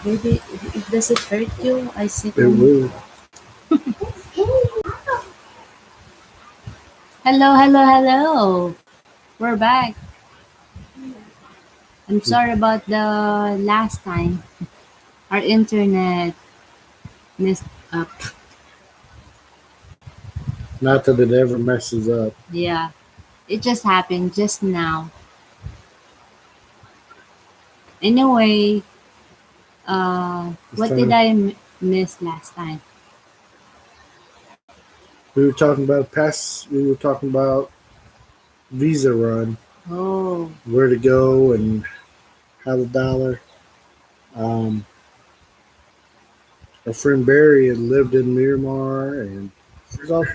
Maybe does it hurt you? I sit It on. will. Hello, hello, hello. We're back. I'm sorry about the last time. Our internet messed up. Not that it ever messes up. Yeah, it just happened just now. Anyway, This what did time I miss last time? we were talking about pass. We were talking about visa run, Oh, where to go, and how the dollar. Um, our friend Barry had lived in Miramar, and there's all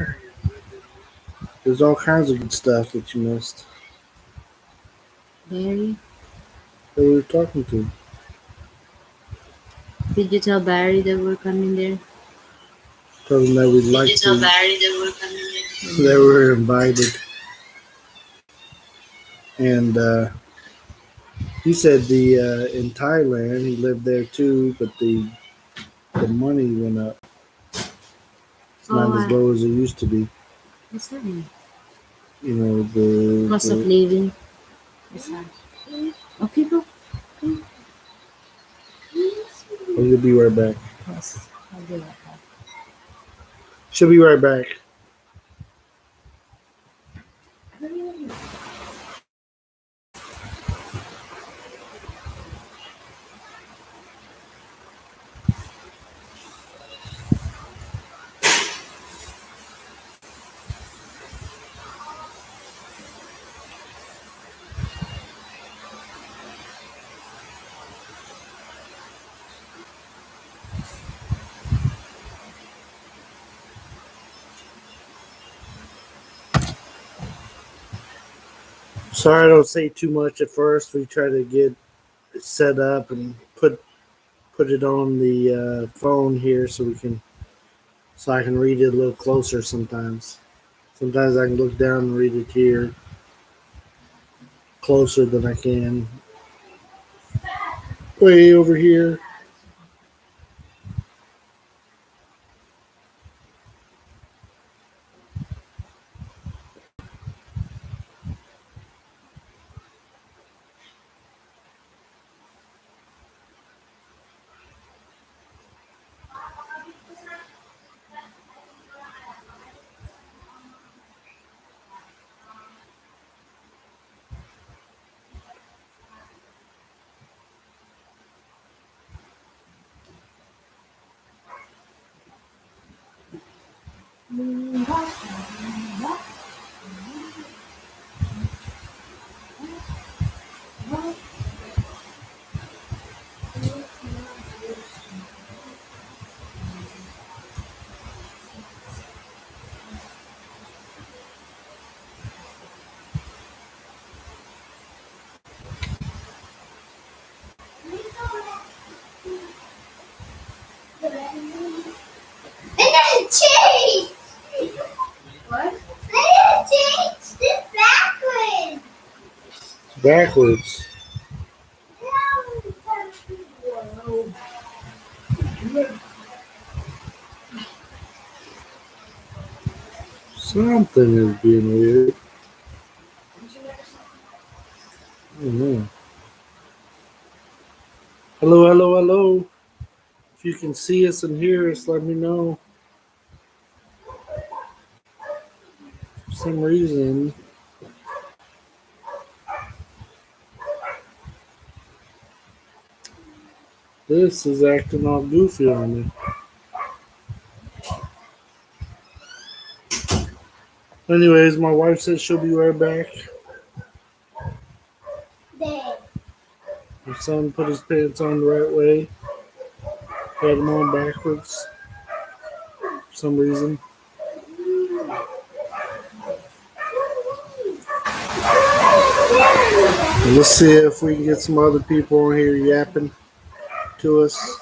there's all kinds of good stuff that you missed Barry. that we were talking to. Did you tell Barry that we're coming there? Told them that we'd Did like you tell to. Barry that we're coming there? They were invited, and he said the in Thailand he lived there too, but the money went up. It's Oh, not as low as it used to be. what's that mean? You know Cost of the living. What's that? Okay, go. oh, you'll be right back. Yes, I'll do that. She'll be right back. Sorry, I don't say too much at first. We try to get it set up and put it on the phone here so I can read it a little closer sometimes. Sometimes I can look down and read it here closer than I can way over here. And then change! What? And then change this backwards! Backwards. Whoa. Something is being weird. I don't know. Hello, hello, hello. If you can see us and hear us, let me know. For some reason, this is acting all goofy on me. Anyways, my wife says she'll be right back. My son put his pants on the right way, had them on backwards for some reason. And let's see if we can get some other people on here yapping to us.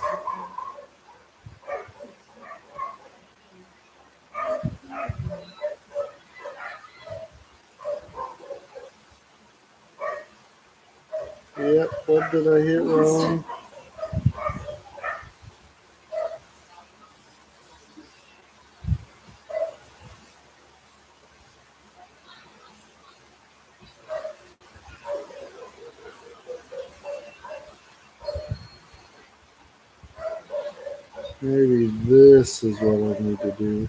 Yep, what did I hit wrong? Maybe this is what I need to do.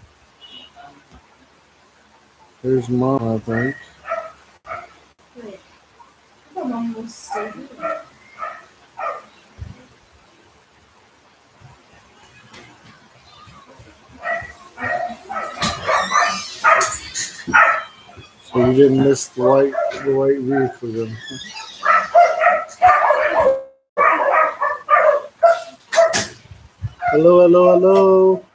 There's mom, I think. Wait, the mom was still here. So you didn't miss the white vehicle then. Hello, hello, hello.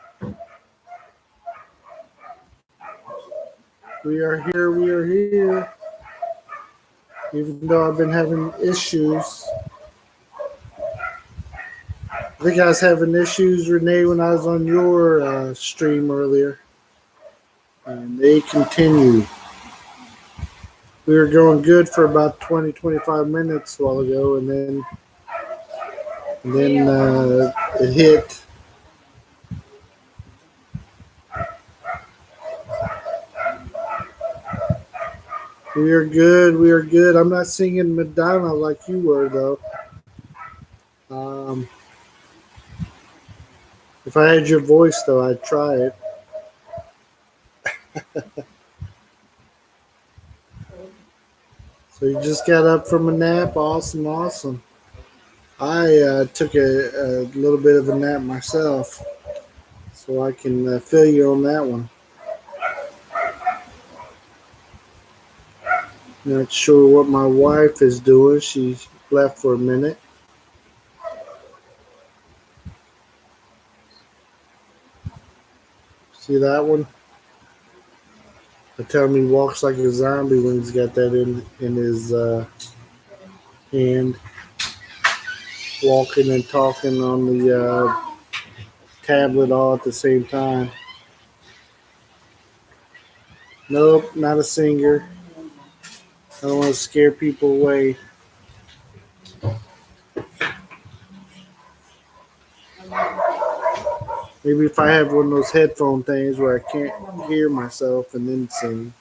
We are here, we are here. Even though I've been having issues. I think I was having issues, Renee, when I was on your stream earlier. And they continue. We were going good for about 20, 25 minutes a while ago, and then it hit. We are good. We are good. I'm not singing Madonna like you were, though. Um, if I had your voice, though, I'd try it. So you just got up from a nap. Awesome, awesome. I took a little bit of a nap myself, so I can fill you on that one. Not sure what my wife is doing. She left for a minute. See that one? They tell me he walks like a zombie when he's got that in his hand, walking and talking on the tablet all at the same time. Nope, not a singer. I don't want to scare people away. Maybe if I have one of those headphone things where I can't hear myself and then sing.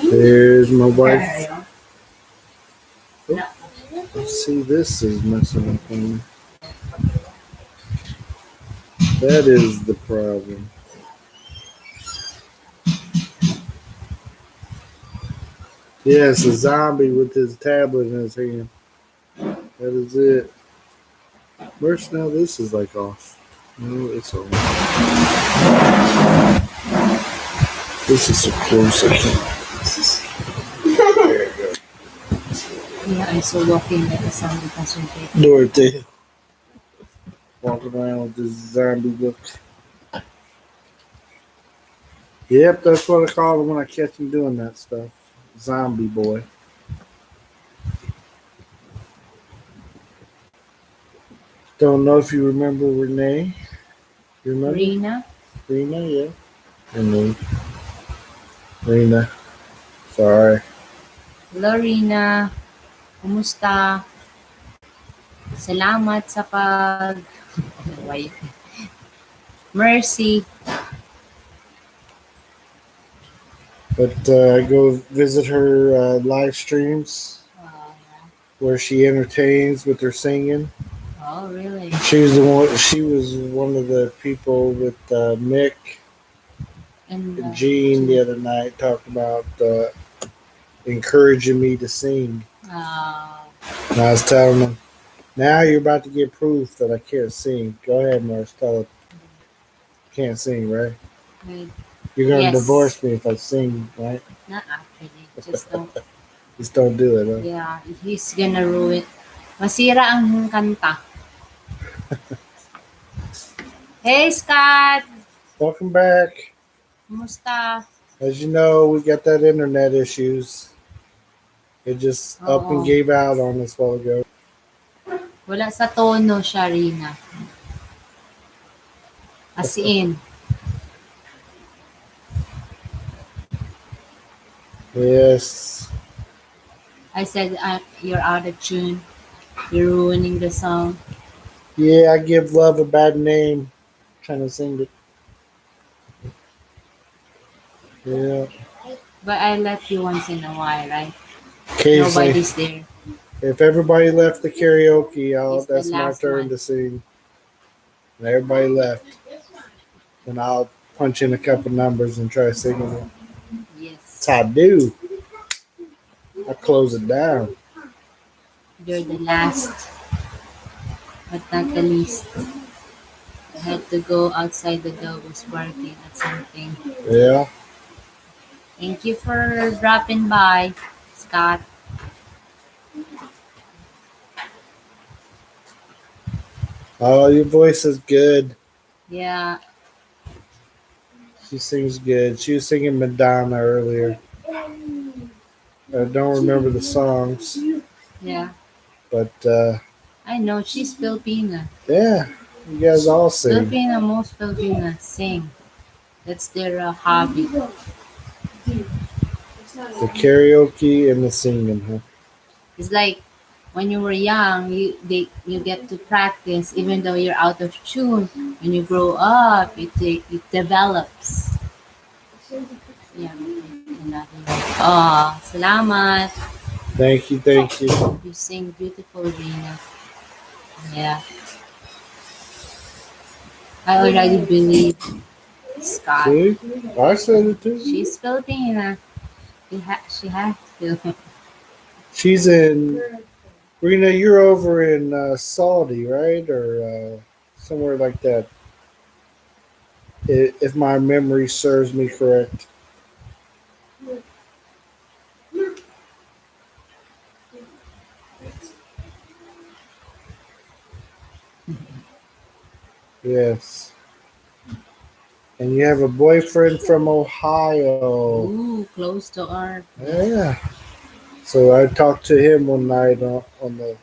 There's my wife. Oh, see, this is messing up on me. That is the problem. Yes, a zombie with his tablet in his hand. That is it. Where's now this is like off. No, it's on. This is so close. I can't. Yeah, I'm so walking like a zombie concentrate. Dorothy. Walking around with this zombie look. Yep, that's what I call him when I catch him doing that stuff. Zombie boy. Don't know if you remember Renee. You remember? Rina? Rena, yeah. Renee. Rena. Sorry. Hello, Rina. Kumusta? Salamat sa pag... Why? Mercy. But go visit her live streams where she entertains with her singing. Oh, really? She was one of the people with Mick and Gene the other night talking about encouraging me to sing. And I was telling them, now you're about to get proof that I can't sing. Go ahead, Morris. Tell her. Can't sing, right? Good. You're going to Yes. divorce me if I sing, right? Not actually. Just don't. Just don't do it, huh? Yeah, he's gonna ruin. Masira ang kanta. Hey, Scott! Welcome back. Kumusta? As you know, we got that internet issues. It just up and gave out on us a while ago. Wala sa tono siya, Rina. As in. Yes. I said you're out of tune. You're ruining the song. Yeah, I give love a bad name. Trying to sing it. Yeah. But I let you once in a while, right? Occasionally, Nobody's there. if everybody left the karaoke, It's the that's my last turn one. to sing. And everybody left, and I'll punch in a couple numbers and try singing it. That's Yes. how I do. I close it down. You're the last, but not the least. I had to go outside, the dog was barking at something. Yeah. Thank you for dropping by, Scott. Oh, your voice is good. Yeah, She sings good. She was singing Madonna earlier. I don't remember the songs, yeah. but I know she's Filipina. yeah, you guys all sing. Filipina, most Filipina sing. That's their hobby. The karaoke and the singing, huh? It's like when you were young, you get to practice even though you're out of tune. When you grow up, it develops. Yeah. Oh, salamat. Thank you, thank you. You sing beautiful, Rina. Yeah, I already believe Scott. See? I said it too. She's Filipina. She has to. She's in, Rena, you're over in Saudi, right? Or somewhere like that, if my memory serves me correct. Yes. And you have a boyfriend from Ohio. Ooh, close to our Yeah. So I talked to him one night on the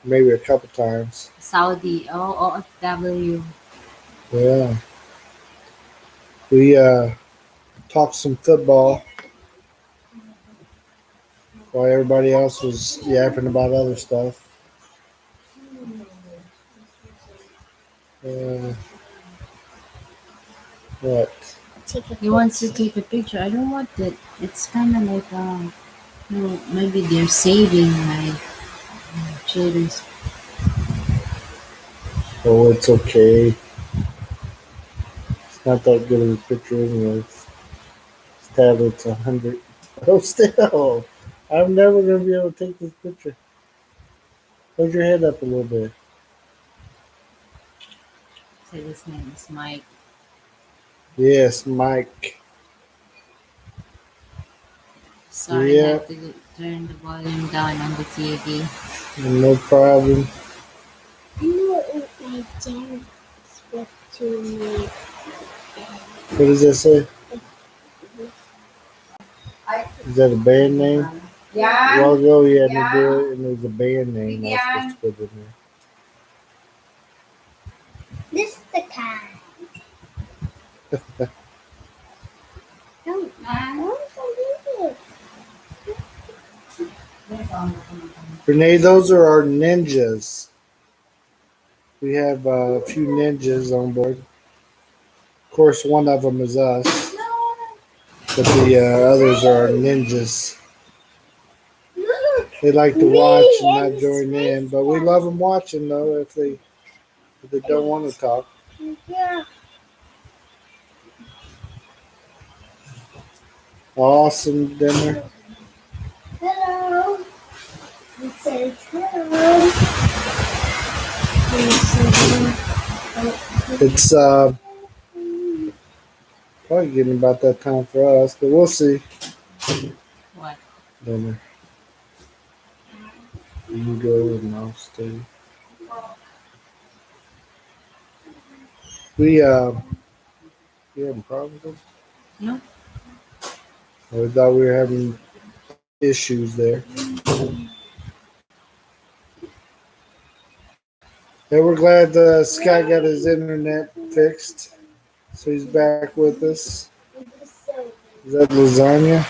maybe a couple times. Saudi. Oh, OFW. Yeah. We talked some football while everybody else was yapping about other stuff. Uh, what? He wants to take a picture. I don't want it. It's kind of like no, maybe they're saving my children's. Oh, it's okay. It's not that good of a picture anyways. This tablet's 100. Oh, still. I'm never going to be able to take this picture. Hold your head up a little bit. Say his name is Mike. Yes, Mike. Sorry, I Yeah, have to turn the volume down on the TV. no problem. What does that say? Is that a band name? A while ago, you had me do it, and it was a band name I was supposed to put in there. This is the cat. No, I want to Renee, those are our ninjas. We have a few ninjas on board. Of course, one of them is us, but the others are our ninjas. They like to watch and not join in, but we love them watching though if they don't want to talk. Yeah. Awesome dinner. Hello. It says hello. It's probably getting about that time for us, but we'll see. What? Dinner. You can go and I'll stay. We you having problems with? No? We thought we were having issues there. Yeah, we're glad Scott got his internet fixed, so he's back with us. Is that lasagna?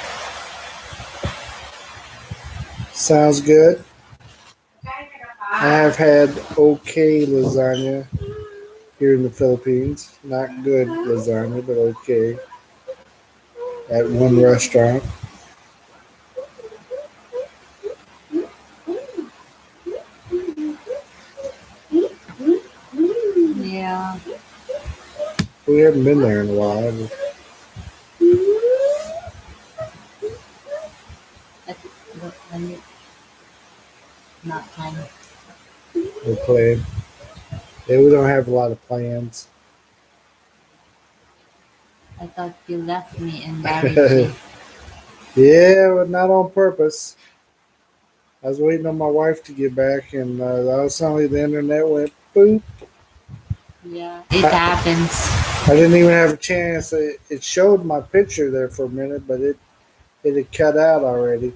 Sounds good. I have had okay lasagna here in the Philippines. Not good lasagna, but okay. at one restaurant. Yeah. We haven't been there in a while. But, but not fun. We played. Yeah, we don't have a lot of plans. I thought you left me and buried me. Yeah, but not on purpose. I was waiting on my wife to get back, and all of a sudden the internet went boop. Yeah, it I, happens. I didn't even have a chance. It showed my picture there for a minute, but it had cut out already.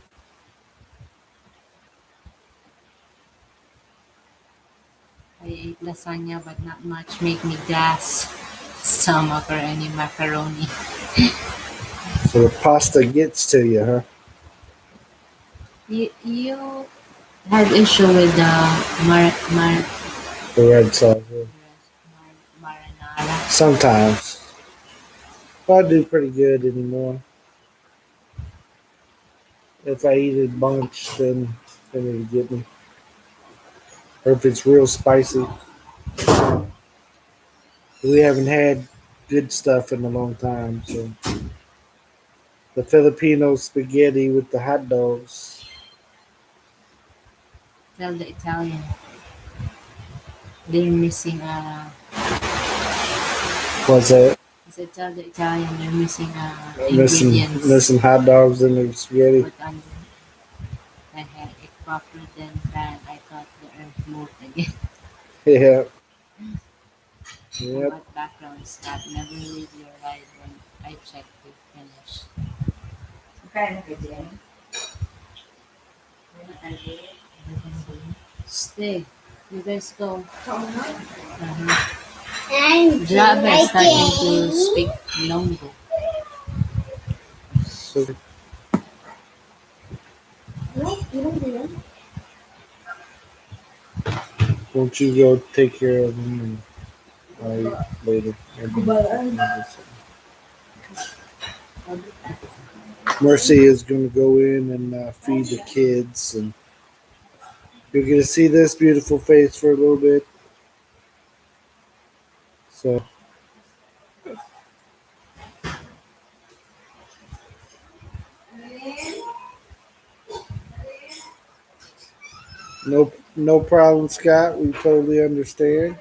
I ate lasagna, but not much. Make me gas stomach or any macaroni. So the pasta gets to you, huh? You have issue with the The red sauce. Yeah. marinara. Sometimes. But I do pretty good anymore. If I eat a bunch, then it'll get me. Or if it's real spicy. We haven't had good stuff in a long time, so the Filipino spaghetti with the hot dogs. Tell the Italian they're missing Was that I said tell the Italian they're missing missing ingredients. hot dogs in the spaghetti? Put on I had it proper than that. I thought the earth moved again. Yeah. And Yep. what background is that? Never leave your ride when I check you finish. Stay. You guys go. Uh-huh. And Java is starting to again. speak Longo. So No, you don't do that. won't you go take care of them and later? Mercy is going to go in and feed the kids, and you're going to see this beautiful face for a little bit. So no problem, Scott. We totally understand.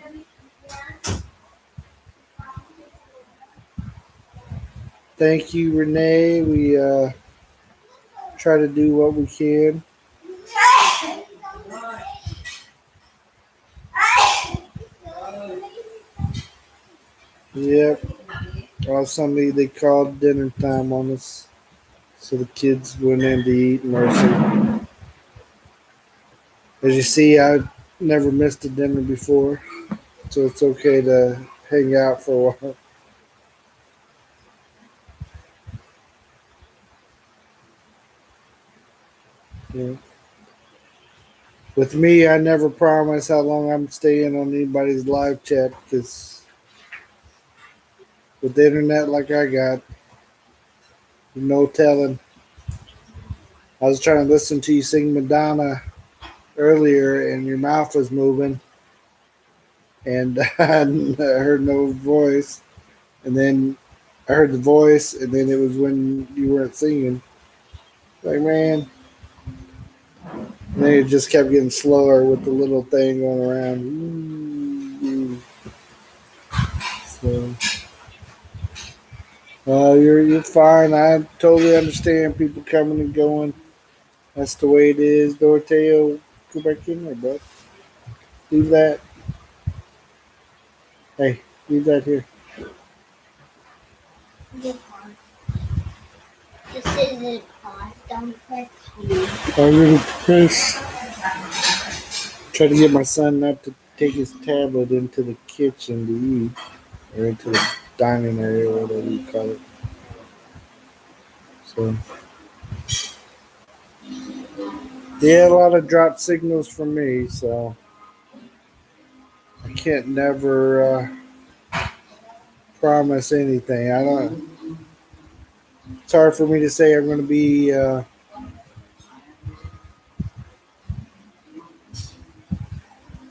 Thank you, Renee. We try to do what we can. Yep. Somebody they called dinner time on us, so the kids went in to eat. Mercy. As you see, I never missed a dinner before, so it's okay to hang out for a while. Yeah. With me, I never promise how long I'm staying on anybody's live chat because with the internet like I got, no telling. I was trying to listen to you sing Madonna earlier, and your mouth was moving, and I heard no voice. And then I heard the voice, and then it was when you weren't singing. Like, man. And then it just kept getting slower with the little thing going around. So, you're fine. I totally understand people coming and going. That's the way it is. Doroteo, go back in there, bud. Leave that. Hey, leave that here. This isn't pause. Don't press me. I'm gonna press. Try to get my son not to take his tablet into the kitchen to eat, or into the dining area, or whatever you call it. So, yeah, a lot of drop signals from me, so I can't never promise anything. I don't. It's hard for me to say I'm going to be. It's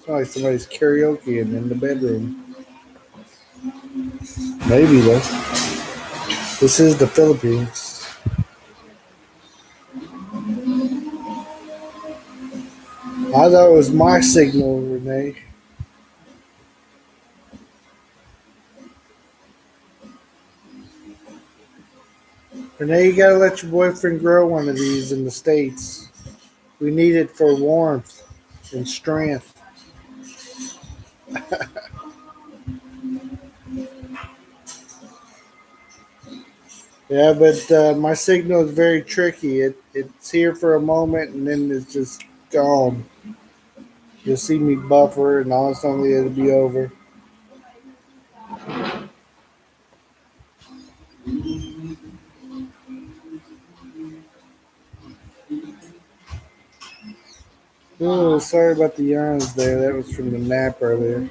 not like somebody's karaoke in the bedroom. Maybe though. This is the Philippines. I thought it was my signal, Renee. Renee, you gotta let your boyfriend grow one of these in the States. We need it for warmth and strength. Yeah, but my signal is very tricky. It's here for a moment and then it's just gone. You'll see me buffer and all suddenly it'll be over. Oh, sorry about the yawns there. That was from the nap earlier.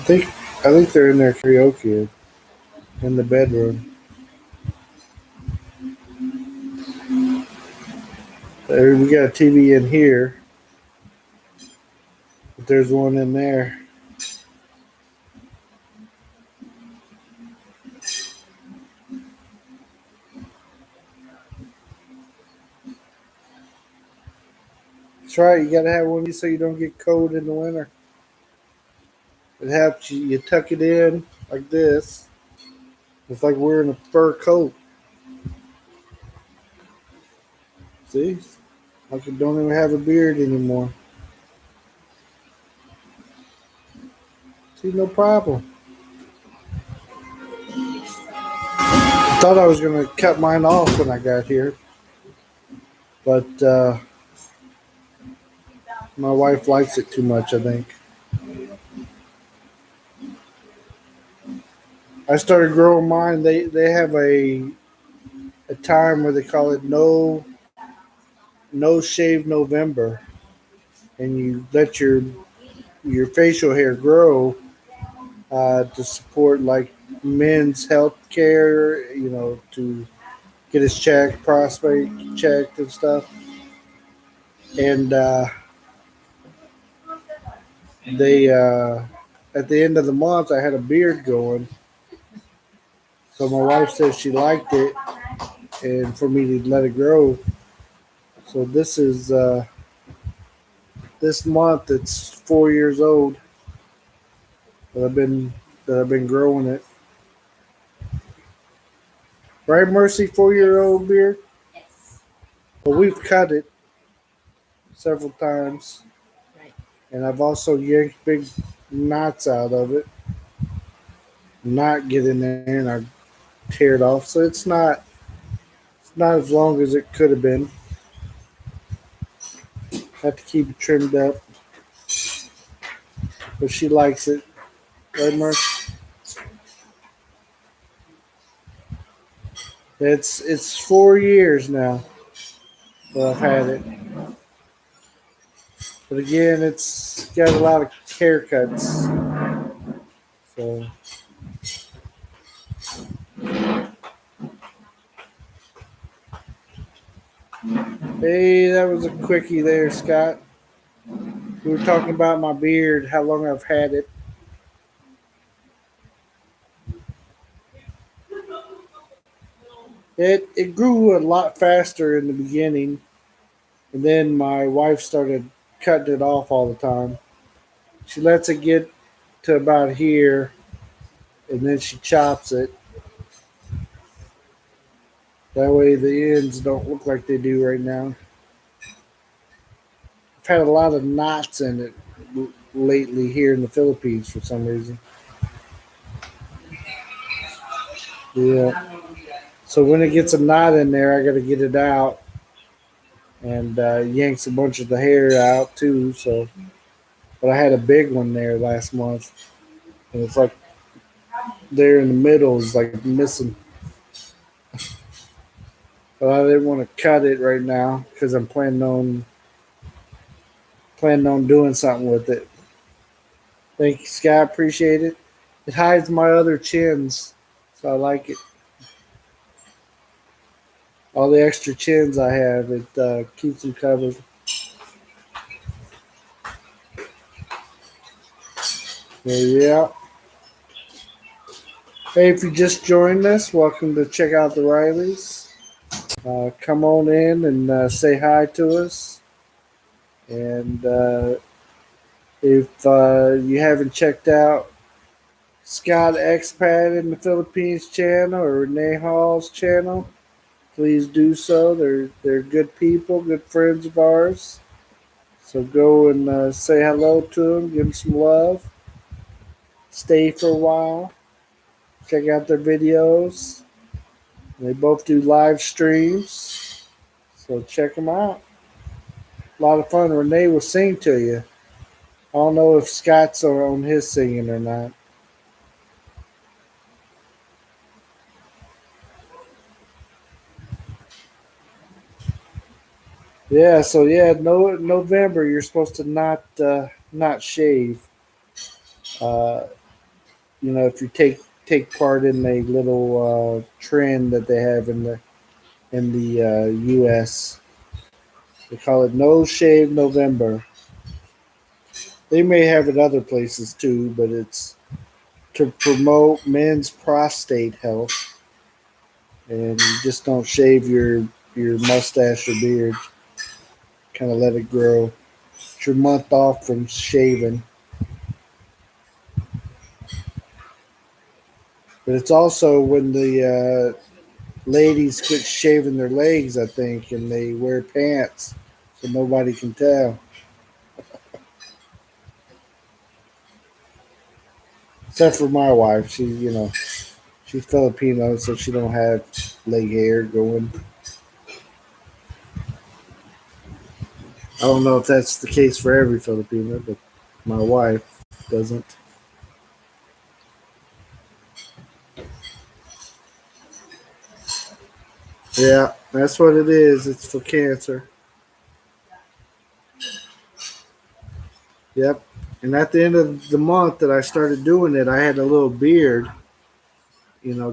I think they're in their karaoke in the bedroom. We got a TV in here, but there's one in there. That's right. You gotta have one of these so you don't get cold in the winter. It helps you. You tuck it in like this. It's like wearing a fur coat. See? Like you don't even have a beard anymore. See, no problem. I thought I was gonna cut mine off when I got here, but my wife likes it too much, I think. I started growing mine. They have a time where they call it no shave November, and you let your facial hair grow to support like men's health care. You know, to get his checked, prostate checked, and stuff. And they at the end of the month, I had a beard going. So my wife said she liked it, and for me to let it grow. So this month. It's 4 years old that I've been growing it. Right, Mercy? 4 year old beard. Yes. Well, we've cut it several times, Right. and I've also yanked big knots out of it. Not get in there, and I tear it off. So it's not as long as it could have been. Have to keep it trimmed up, but she likes it. Right, Mercy? It's 4 years now that I've had it. But again, it's got a lot of haircuts. So hey, that was a quickie there, Scott. We were talking about my beard, how long I've had it. It grew a lot faster in the beginning, and then my wife started cutting it off all the time. She lets it get to about here, and then she chops it. That way the ends don't look like they do right now. I've had a lot of knots in it lately here in the Philippines for some reason. Yeah. So when it gets a knot in there, I got to get it out and yanks a bunch of the hair out too. So, but I had a big one there last month, and it's like there in the middle is like missing. But I didn't want to cut it right now because I'm planning on doing something with it. Thank you, Scott. Appreciate it. It hides my other chins, so I like it. All the extra chins I have, it keeps them covered. So, yeah. Hey, if you just joined us, welcome to check out the Rileys. Come on in and say hi to us. And if you haven't checked out Scott Expat in the Philippines channel or Renee Hall's channel, please do so. They're good people, good friends of ours. So go and say hello to them, give them some love, stay for a while, check out their videos. They both do live streams, so check them out. A lot of fun. Renee will sing to you. I don't know if Scott's on his singing or not. Yeah, so yeah, no November you're supposed to not shave. Uh, if you take part in a little trend that they have in the U.S. They call it No Shave November. They may have it other places too, but it's to promote men's prostate health, and you just don't shave your mustache or beard. Kind of let it grow. It's your month off from shaving, but it's also when the ladies quit shaving their legs, I think, and they wear pants so nobody can tell. Except for my wife, she's Filipino, so she don't have leg hair going. I don't know if that's the case for every Filipino, but my wife doesn't. Yeah, that's what it is. It's for cancer. Yep. And at the end of the month that I started doing it, I had a little beard,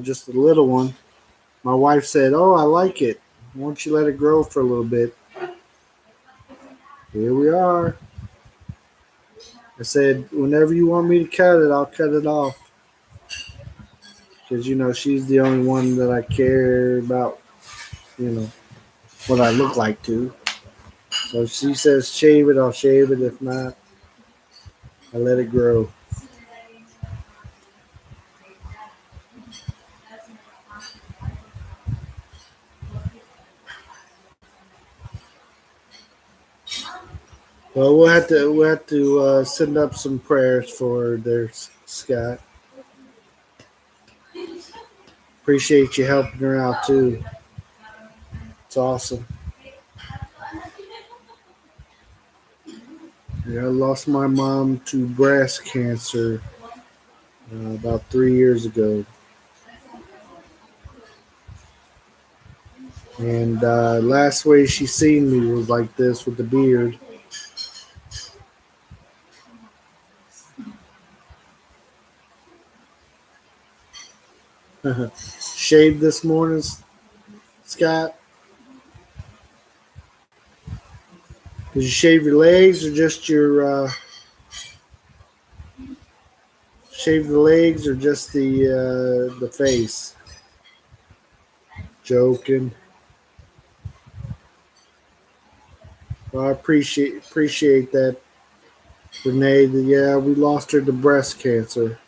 just a little one. My wife said, "Oh, I like it. Why don't you let it grow for a little bit?" Here we are. I said, "Whenever you want me to cut it, I'll cut it off." Because, she's the only one that I care about, you know, what I look like to. So if she says shave it, I'll shave it. If not, I let it grow. Well, we'll have to send up some prayers for there, Scott. Appreciate you helping her out too. It's awesome. Yeah, I lost my mom to breast cancer about 3 years ago, and last way she seen me was like this with the beard. Shaved this morning, Scott. Did you shave your legs or just your shave the legs or just the face? Joking. Well, I appreciate that, Renee. Yeah, we lost her to breast cancer,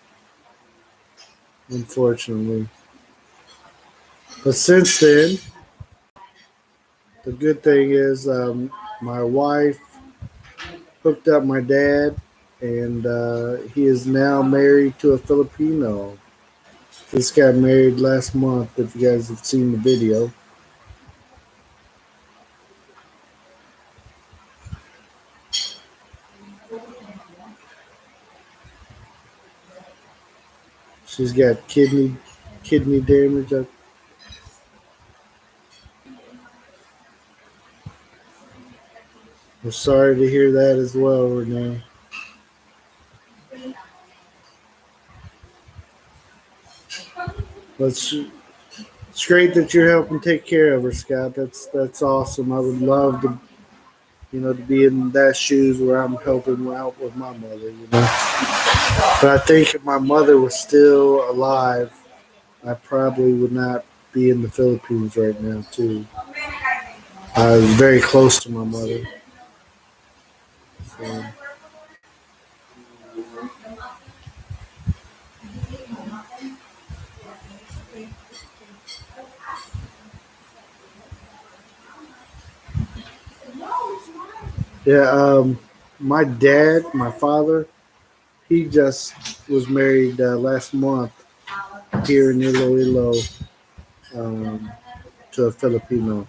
unfortunately. But since then, the good thing is my wife hooked up my dad, and he is now married to a Filipino. This got married last month. If you guys have seen the video, she's got kidney damage. I'm sorry to hear that as well, Renee. But it's great that you're helping take care of her, Scott. That's awesome. I would love to, to be in that shoes where I'm helping out with my mother. But I think if my mother was still alive, I probably would not be in the Philippines right now, too. I was very close to my mother. So, yeah, my dad, my father, he just was married last month here in Iloilo um, to a Filipino.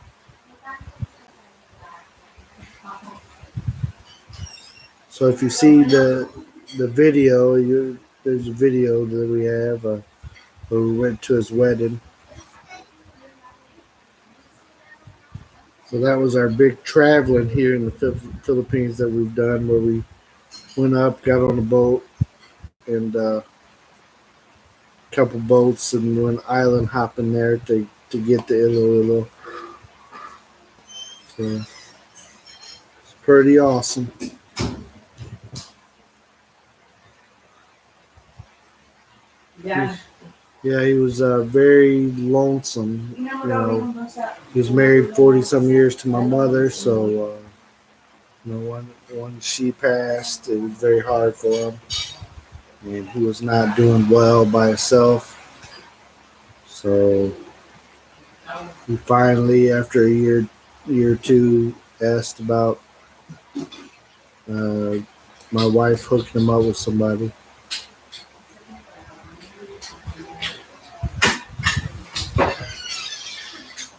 So if you see the video, there's a video that we have where we went to his wedding. So that was our big traveling here in the Philippines that we've done, where we went up, got on a boat, and a couple boats, and went island hopping there to get to Iloilo. So it's pretty awesome. Yeah. Yeah, he was very lonesome. He was married 40 some years to my mother, so when she passed, it was very hard for him, and he was not doing well by himself. So he finally, after a year or two, asked about uh, my wife hooking him up with somebody.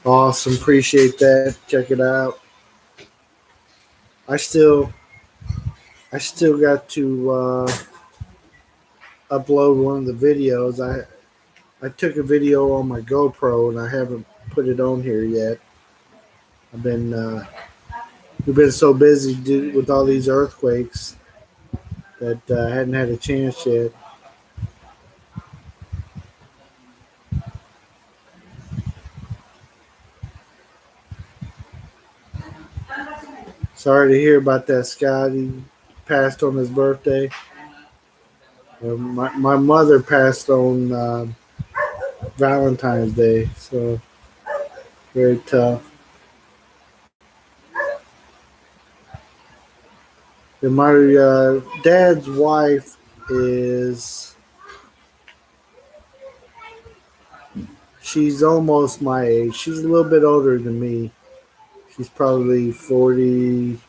Awesome, appreciate that. Check it out. I still got to upload one of the videos. I took a video on my GoPro and I haven't put it on here yet. I've been we've been so busy with all these earthquakes that I hadn't had a chance yet. Sorry to hear about that, Scott. He passed on his birthday. My mother passed on Valentine's Day, so very tough. And my dad's wife is she's almost my age. She's a little bit older than me. She's probably 40,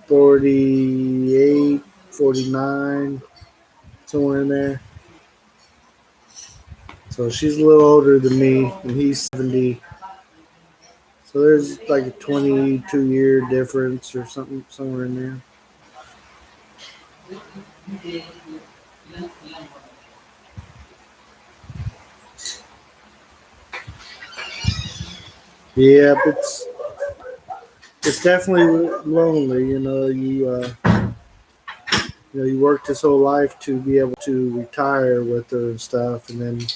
48, 49, somewhere in there. So she's a little older than me, and he's 70. So there's like a 22-year difference or something, somewhere in there. Yeah, it's definitely lonely. You worked his whole life to be able to retire with her and stuff, and then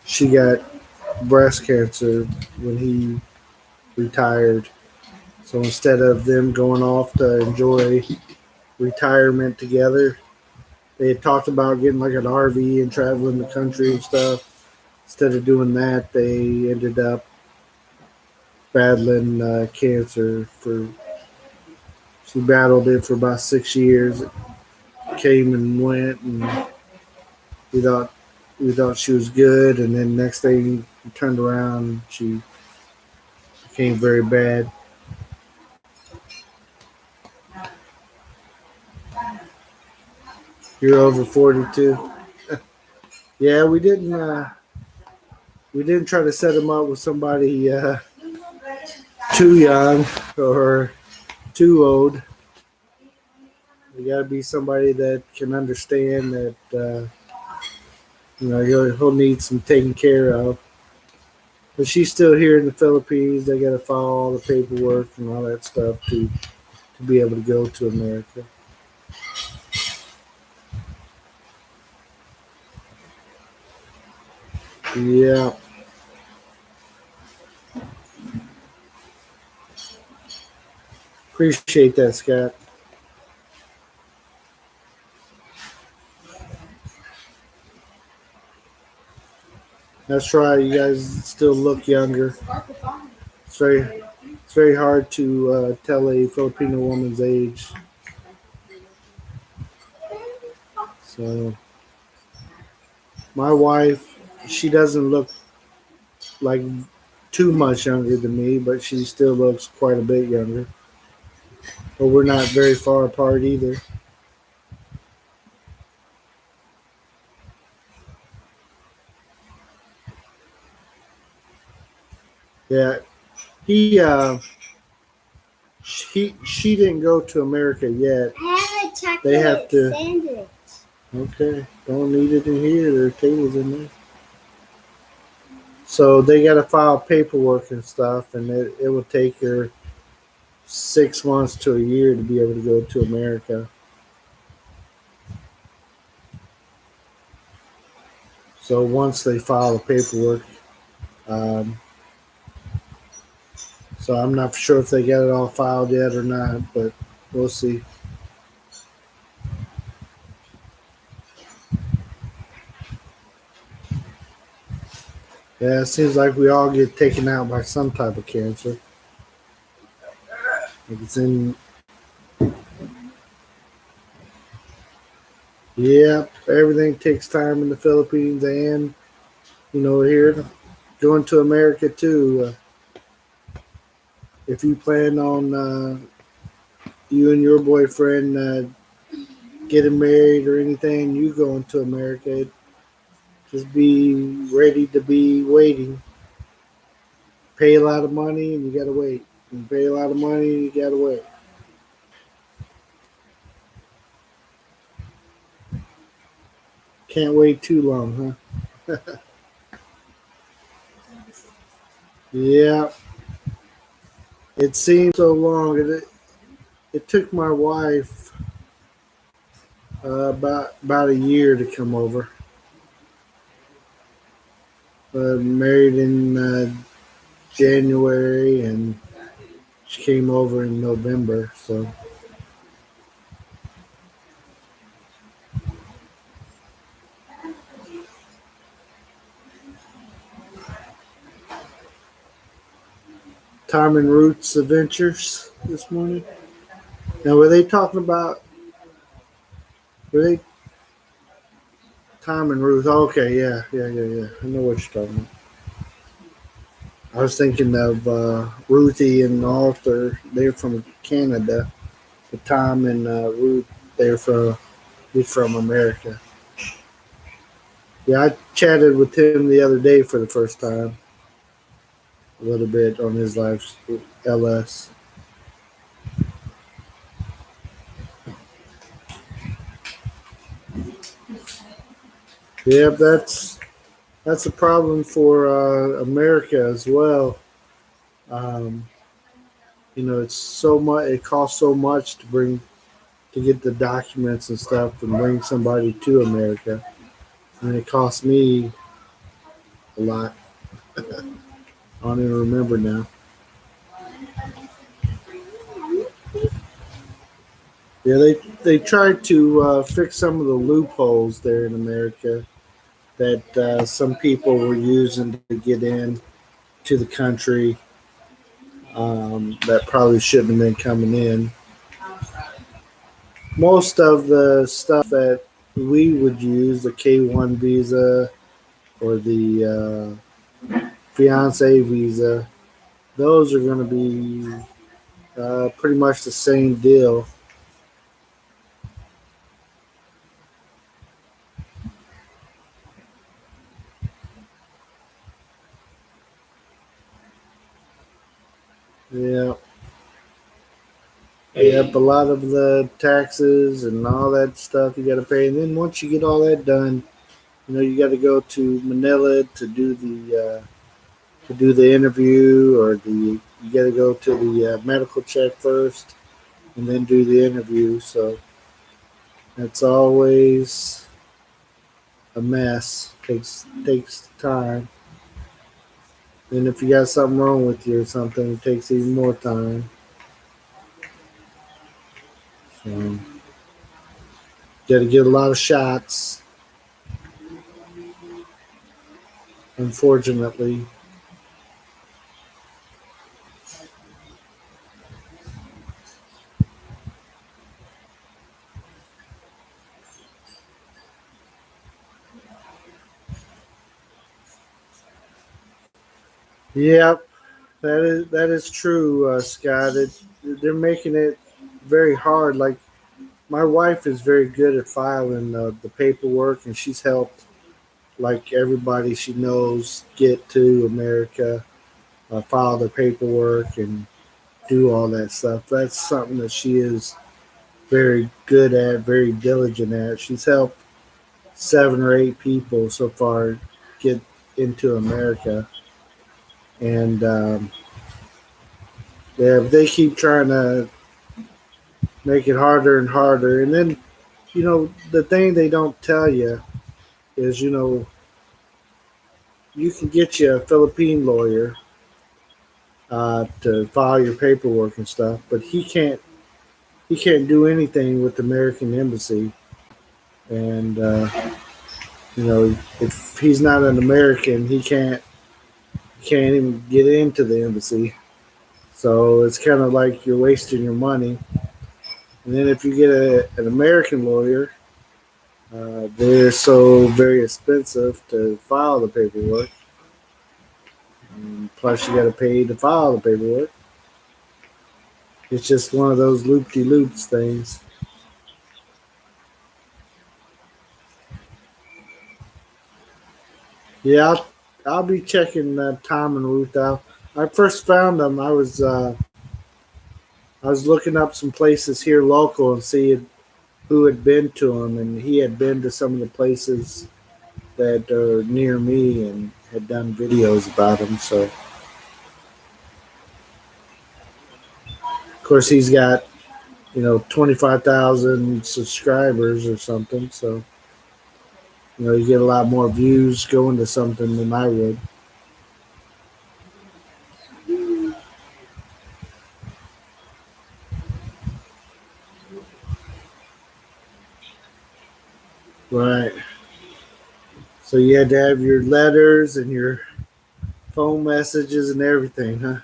she got breast cancer when he retired. So instead of them going off to enjoy retirement together, they had talked about getting like an RV and traveling the country and stuff. Instead of doing that, they ended up battling cancer. She battled it for about 6 years. It came and went, and we thought she was good, and then next thing we turned around, she became very bad. You're over 42. Yeah, we didn't try to set him up with somebody too young or too old. You got to be somebody that can understand that he'll need some taken care of. But she's still here in the Philippines. They got to file all the paperwork and all that stuff to be able to go to America. Yeah, appreciate that, Scott. That's right. You guys still look younger. It's very hard to tell a Filipino woman's age. So my wife, she doesn't look like too much younger than me, but she still looks quite a bit younger. But we're not very far apart either. Yeah, he she didn't go to America yet. I have a They have chocolate to. sandwich. Okay, don't eat it in here. There are tables in there. So they got to file paperwork and stuff, and it will take her 6 months to a year to be able to go to America. So once they file the paperwork, um, so I'm not sure if they got it all filed yet or not, but we'll see. Yeah, it seems like we all get taken out by some type of cancer. Like it's in, yeah, everything takes time in the Philippines, and here going to America too. If you plan on you and your boyfriend getting married or anything, you going to America, just be ready to be waiting. Pay a lot of money and you gotta wait. And pay a lot of money and you gotta wait. Can't wait too long, huh? Yeah, it seems so long. It took my wife about a year to come over. Married in January, and she came over in November. So Tom and Ruth's adventures this morning. Now, were they talking about? Were they Tom and Ruth? Okay, yeah. I know what you're talking about. I was thinking of Ruthie and Arthur. They're from Canada. But Tom and Ruth, they're from America. Yeah, I chatted with him the other day for the first time, a little bit on his live LS. Yeah, that's a problem for America as well. Um, it's so much. It costs so much to get the documents and stuff and bring somebody to America, and it cost me a lot. I don't even remember now. Yeah, they tried to fix some of the loopholes there in America that some people were using to get in to the country that probably shouldn't have been coming in. Most of the stuff that we would use, the K1 visa or the fiance visa, those are going to be pretty much the same deal. Yeah. Yep, a lot of the taxes and all that stuff you got to pay, and then once you get all that done, you got to go to Manila to do the interview, or you got to go to the medical check first, and then do the interview. So that's always a mess. Takes time. And if you got something wrong with you or something, it takes even more time. So you got to get a lot of shots. Unfortunately, yep, that is true, Scott. They're making it very hard. Like my wife is very good at filing the paperwork, and she's helped like everybody she knows get to America, file their paperwork, and do all that stuff. That's something that she is very good at, very diligent at. She's helped 7 or 8 people so far get into America, and yeah, they keep trying to make it harder and harder. And then, the thing they don't tell you is, you can get you a Philippine lawyer to file your paperwork and stuff, but he can't do anything with the American embassy. And if he's not an American, he can't even get into the embassy. So it's kind of like you're wasting your money. And then if you get an American lawyer, they're so very expensive to file the paperwork. Plus, you got to pay to file the paperwork. It's just one of those loop-de-loops things. Yeah, I'll be checking Tom and Ruth out. I first found them. I was looking up some places here local and seeing who had been to them, and he had been to some of the places that are near me and had done videos about them. So, of course, he's got 25,000 subscribers or something. So, you get a lot more views going to something than I would. Right. So you had to have your letters and your phone messages and everything, huh?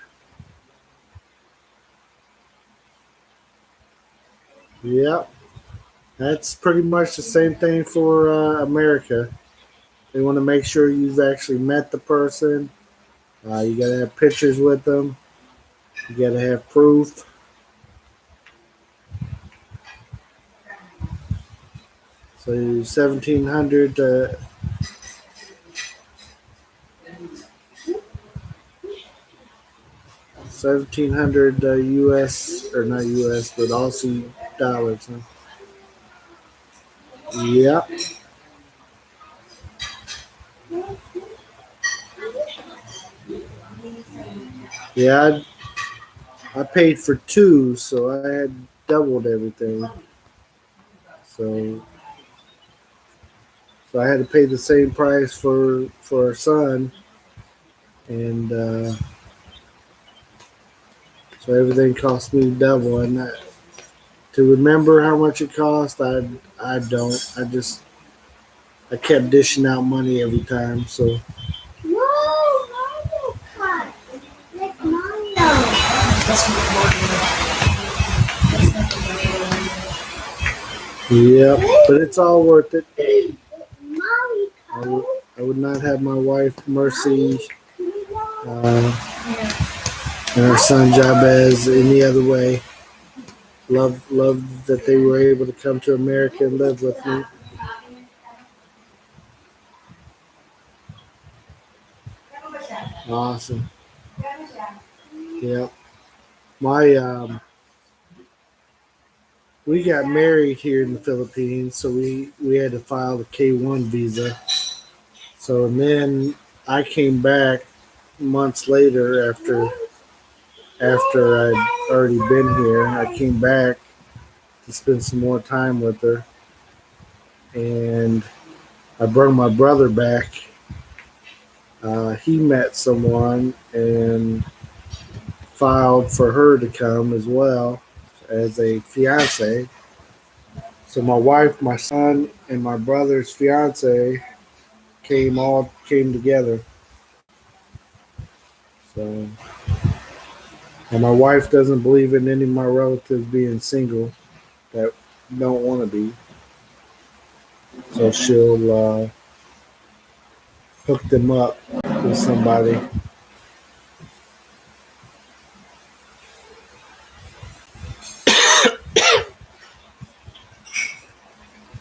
Yep. That's pretty much the same thing for America. They want to make sure you've actually met the person. You got to have pictures with them. You got to have proof. So 1,700 U.S. or not U.S. but Aussie dollars. Huh? Yep. Yeah, I paid for two, so I had doubled everything. So I had to pay the same price for our son, and so everything cost me double. And to remember how much it cost, I don't. I kept dishing out money every time. So No, Mario Kart. Like Mario. yeah, but it's all worth it. Mario I would, Kart. I would not have my wife Mercy and our son Jabez any other way. Love that they were able to come to America and live with me. Awesome. Yep. My we got married here in the Philippines, so we had to file the K1 visa. So and then I came back months later after I'd already been here. I came back to spend some more time with her, and I brought my brother back. He met someone and filed for her to come as well as a fiance. So my wife, my son, and my brother's fiance came together. So, and my wife doesn't believe in any of my relatives being single that don't want to be. So she'll hook them up with somebody.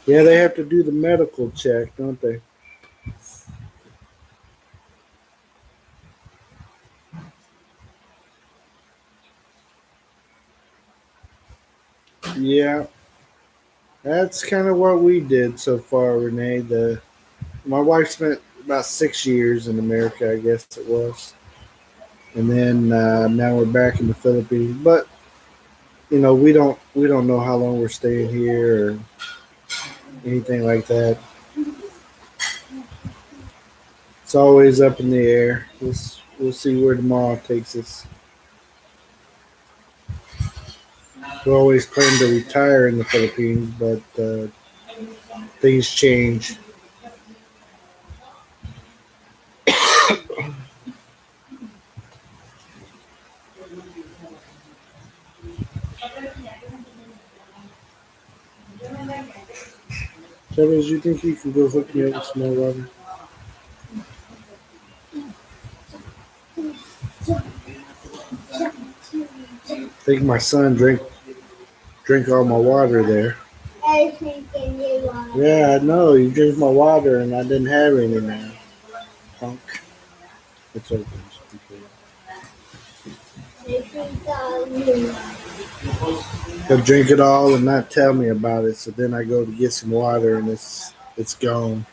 Yeah, they have to do the medical check, don't they? Yeah, that's kind of what we did so far, Renee. My wife spent about 6 years in America, I guess it was, and then now we're back in the Philippines. But we don't know how long we're staying here or anything like that. It's always up in the air. We'll see where tomorrow takes us. We always plan to retire in the Philippines, but things change. Chubbs, you think you can go hook me up with some more water? I think my son drink all my water there. I think you want. Yeah, I know. You drink my water and I didn't have any now. Punk. It's open. I think you He'll drink it all and not tell me about it. So then I go to get some water and it's gone.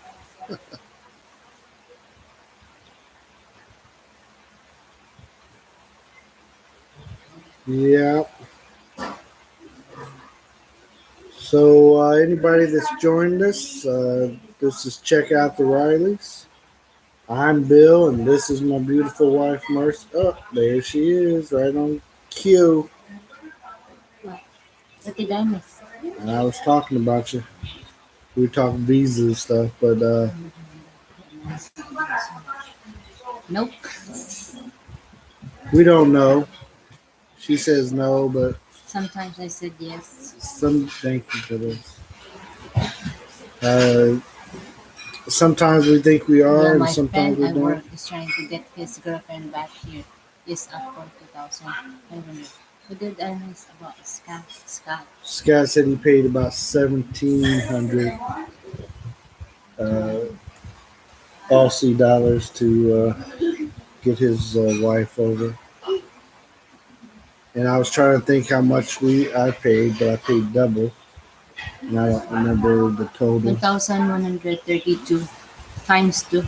Yeah. So anybody that's joined us, this is Check Out the Rileys. I'm Bill, and this is my beautiful wife, Mercy. Oh, there she is, right on cue. What did I miss? And I was talking about you. We were talking visas and stuff, but Nope. we don't know. She says no, but Sometimes I said yes. thank you for this. Uh, sometimes we think we Yeah, are, and my sometimes friend we I work don't. is trying to get his girlfriend back here. He's up for 2,500. What did I miss about Scott? Scott. Scott said he paid about 1,700 uh, Aussie dollars to get his wife over. And I was trying to think how much I paid, but I paid double, and I don't remember the total. 1,132 times 2.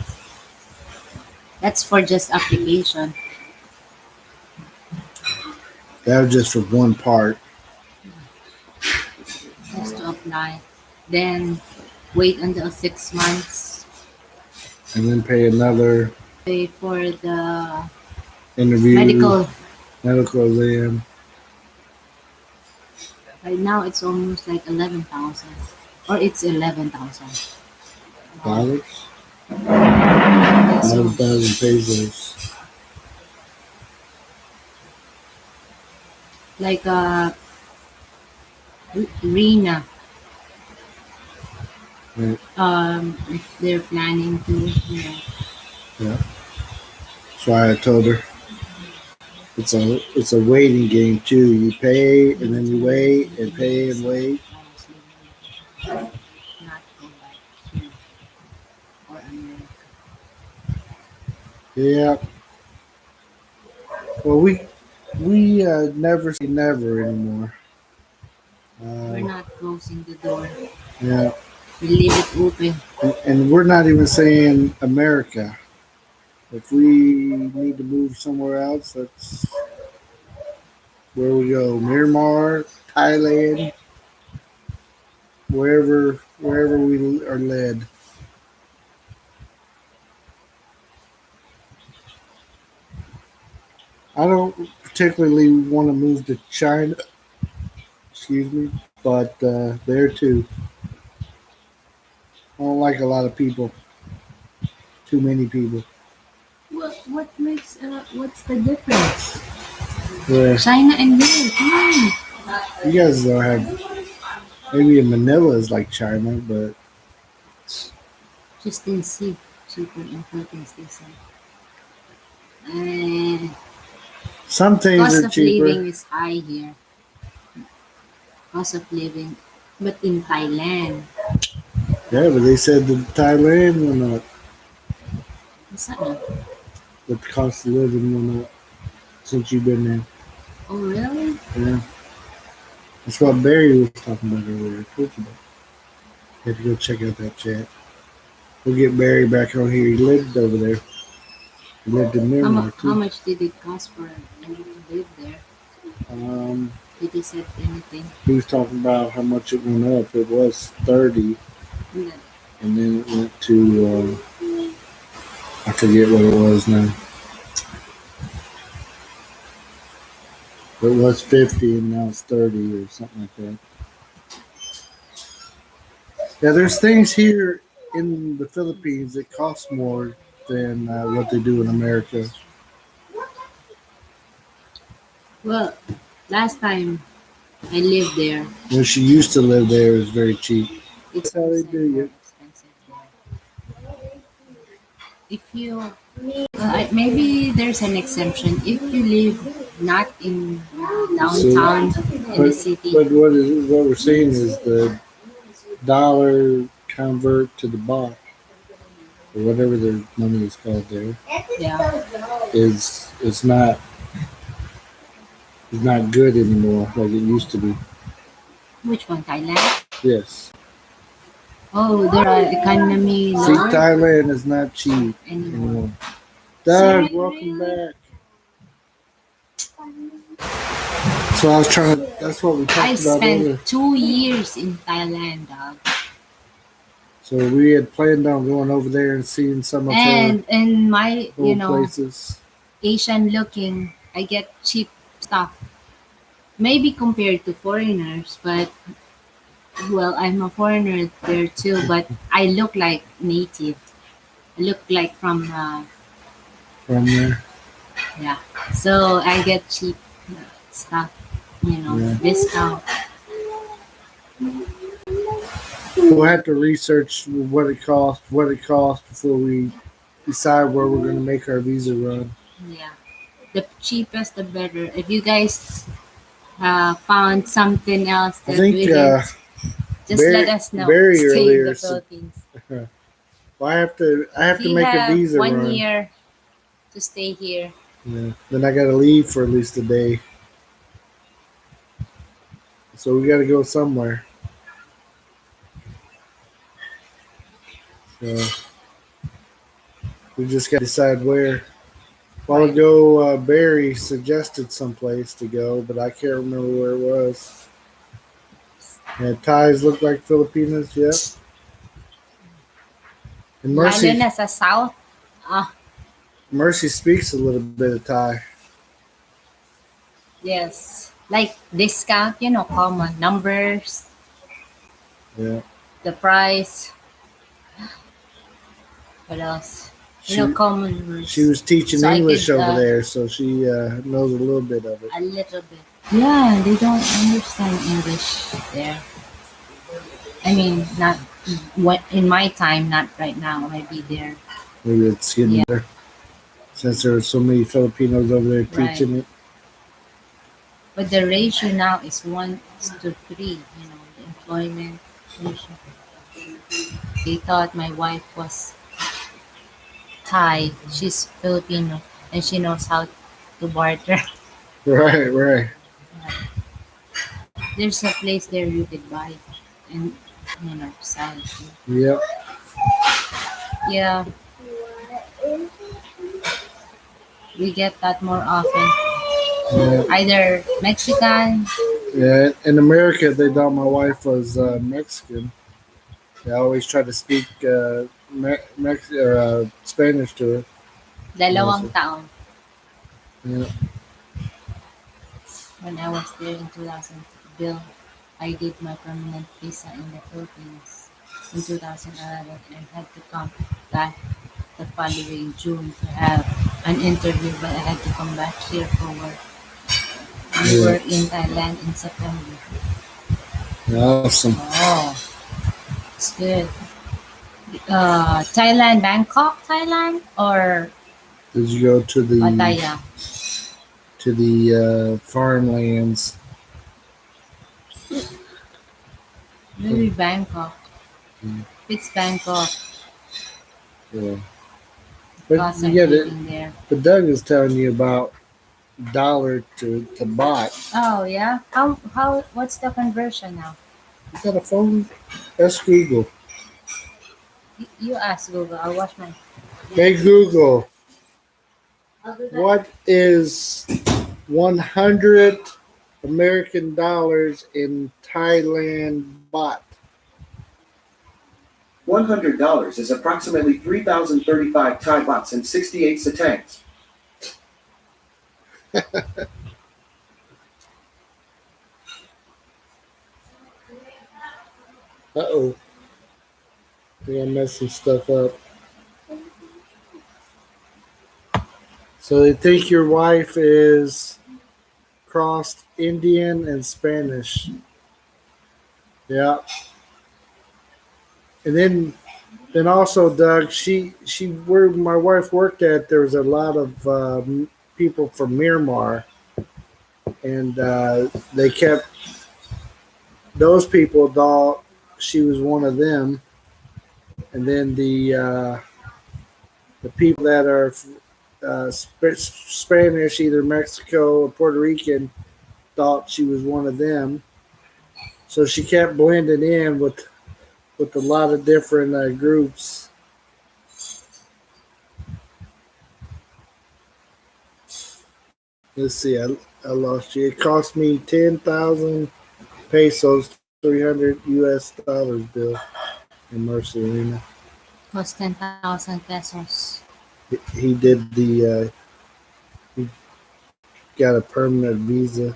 That's for just application. That was just for one part. Just to apply. Then wait until 6 months. And then pay another Pay for the interview, medical. medical exam. Right now it's almost like 11,000. Or it's 11,000. Dollars? So, 11,000 pesos. like Rena, Right. if they're planning to, Yeah. So I told her it's a waiting game too. You pay and then you wait and pay and wait. not go back here or America. Yeah. Well, we never say never anymore. We're not closing the door. Yeah. We leave it open. And we're not even saying America. If we need to move somewhere else, that's where we go. Myanmar, Thailand, wherever we are led. I don't particularly want to move to China. Excuse me, but there too. I don't like a lot of people. Too many people. What's the difference? Yeah, China and here. you guys don't have. Maybe in Manila is like China, but Just in see cheaper importance they say. And some things cost are of cheaper. living is high here. Cost of living, but in Thailand, Yeah, but they said that Thailand went up. what's that now? The cost of living went up since you've been there. Oh really? Yeah, that's what Barry was talking about earlier. I told you about. You have to go check out that chat. We'll get Barry back on here. He lived over there. He lived in Myanmar How too. much did it cost for you to live there? Um, Did he said anything? he was talking about how much it went up. It was 30, Yeah. and then it went to I forget what it was now. It was 50, and now it's 30 or something like that. Yeah, there's things here in the Philippines that cost more than what they do in America. Well, last time I lived there, When she used to live there, it was very cheap. it's That's how they do more you. expensive there. If you maybe there's an exemption if you live not in So, downtown in the but city. what we're seeing is the dollar convert to the baht or whatever their money is called there Yeah. is it's not good anymore like it used to be. Which one? Thailand? Yes. Oh, their economy See, low Thailand is not cheap anymore. anymore. Doug, welcome Really? back. So I was trying to. That's what we I talked about spent earlier. 2 years in Thailand, dog. So we had planned on going over there and seeing some of her And in my, old places. Asian looking, I get cheap stuff. Maybe compared to foreigners, but well, I'm a foreigner there too, but I look like native. I look like from From there. yeah. So I get cheap stuff, Yeah. discount. We'll have to research what it costs before we decide where we're going to make our visa run. Yeah, the cheapest the better. If you guys found something else I that think we didn't, just let us know. Barry Stay in earlier the said, Philippines. well, I have to We make a have visa one run. year to stay here. Yeah. Then I got to leave for at least a day. So we got to go somewhere. So we just got to decide where. A while Right. ago, Barry suggested some place to go, but I can't remember where it was. And ties look like Filipinas, yep. And Lalo Mercy na sa South. Ah, Mercy speaks a little bit of Thai. yes. Like discount, common numbers, Yeah. the price. What else? She Common she words. was teaching So I could English over there, so she knows a little bit of it. a little bit. Yeah, they don't understand English there. I mean, not what in my time, not right now. Maybe there. Maybe it's getting Yeah, better since there are so many Filipinos over there right. teaching it. But the ratio now is 1:3. The employment ratio. They thought my wife was Thai. She's Filipino, and she knows how to barter. Right, right. There's a place there you could buy and sell. Yep. Yeah, we get that more often. Yeah. Either Mexican. Yeah. In America, they thought my wife was Mexican. They always try to speak Spanish to her. Dalawang Also. taon. Yeah. When I was there in 2000, Bill, I did my permanent visa in the Philippines in 2011 and had to come back the following June to have an interview, but I had to come back here for work. We Yeah. were in Thailand in September. Awesome. Oh, it's good. Thailand, Bangkok, Thailand, or Did you go to Pattaya? the farmlands? Maybe Bangkok. Mm, It's Bangkok. yeah. But Cost you of get it. living there. But Doug is telling you about dollar to baht. Oh yeah. How? What's the conversion now? You got a phone? That's Google. You ask Google. I'll watch my. Hey Google, I'll do that. what is 100 American dollars in Thailand baht? $100 is approximately 3,035 Thai bahts and 68 satangs. Uh-oh. We're gonna mess some stuff up. So they think your wife is crossed Indian and Spanish. Yeah. And then also Doug, she where my wife worked at, there was a lot of people from Myanmar, and they kept those people thought she was one of them, and then the people that are Spanish, either Mexico or Puerto Rican, thought she was one of them. So she kept blending in with a lot of different groups. Let's see, I lost you. It cost me 10,000 pesos, 300 US dollars, Bill, in Mercy Arena. Cost 10,000 pesos. He did he got a permanent visa.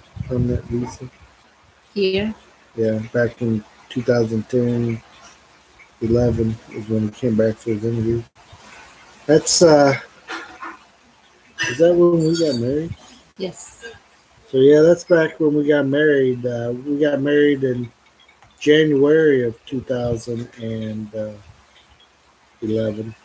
Here. Yeah, back in 2010, 11 is when he came back for his interview. That's is that when we got married? Yes. So yeah, that's back when we got married. We got married in January of 2011.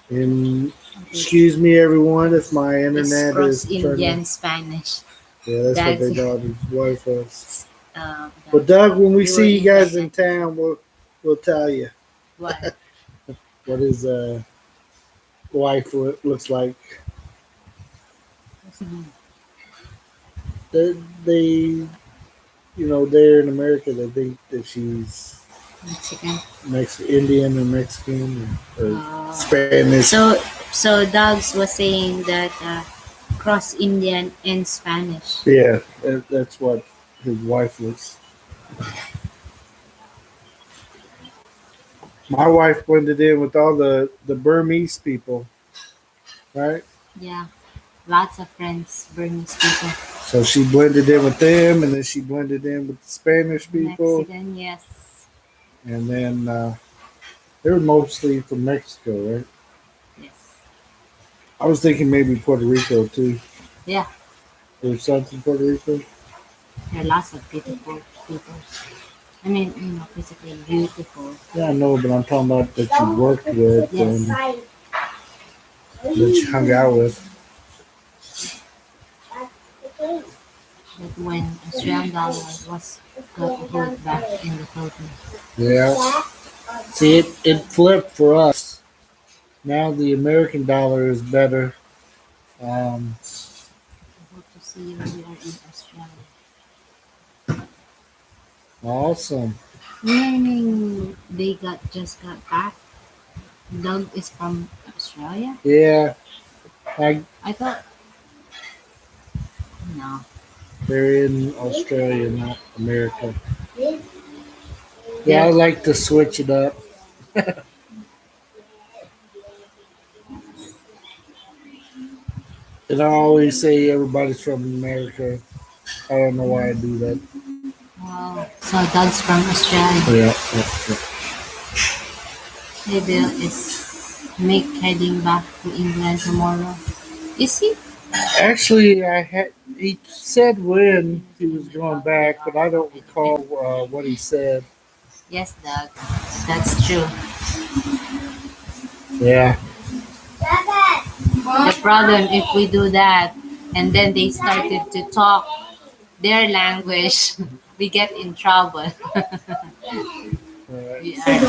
And excuse me, everyone, if my It's internet cross is turning. Indian Spanish. Yeah, that's what That's they thought his wife was. that But Doug, when we we were see you in guys in Thailand. town, we'll tell you What? what his wife looks like. They there in America, they think that she's Mexican. Indian or Mexican or Uh, Spanish. so Dogs was saying that cross Indian and Spanish. Yeah, that's what his wife looks. My wife blended in with all the Burmese people, right? Yeah, lots of friends, Burmese people. So she blended in with them, and then she blended in with the Spanish people, Mexican, yes. and then they were mostly from Mexico, right? Yes. I was thinking maybe Puerto Rico too. Yeah, There's sons in Puerto Rico. there are lots of beautiful people. I mean, physically beautiful. Yeah, I know, but I'm talking about that you worked with Yes. and that you hung out with. But when Australian dollar got good back in the Philippines. Yeah. See, it flipped for us. Now the American dollar is better. Um, I hope to see you when we are in Australia. awesome. Meaning they just got back. Doug is from Australia? Yeah, I, I thought no. they're in Australia, not America. Yeah, I They're like to switch it up. And I always say everybody's from America. I don't know why I do that. Wow. So dogs from Australia. Yeah, yeah, yeah. Maybe is Mick heading back to England tomorrow. Is he? Actually, he said when he was going back, but I don't recall what he said. Yes, Doug. That's true. Yeah. The problem if we do that and then they started to talk their language, we get in trouble. Right. We are.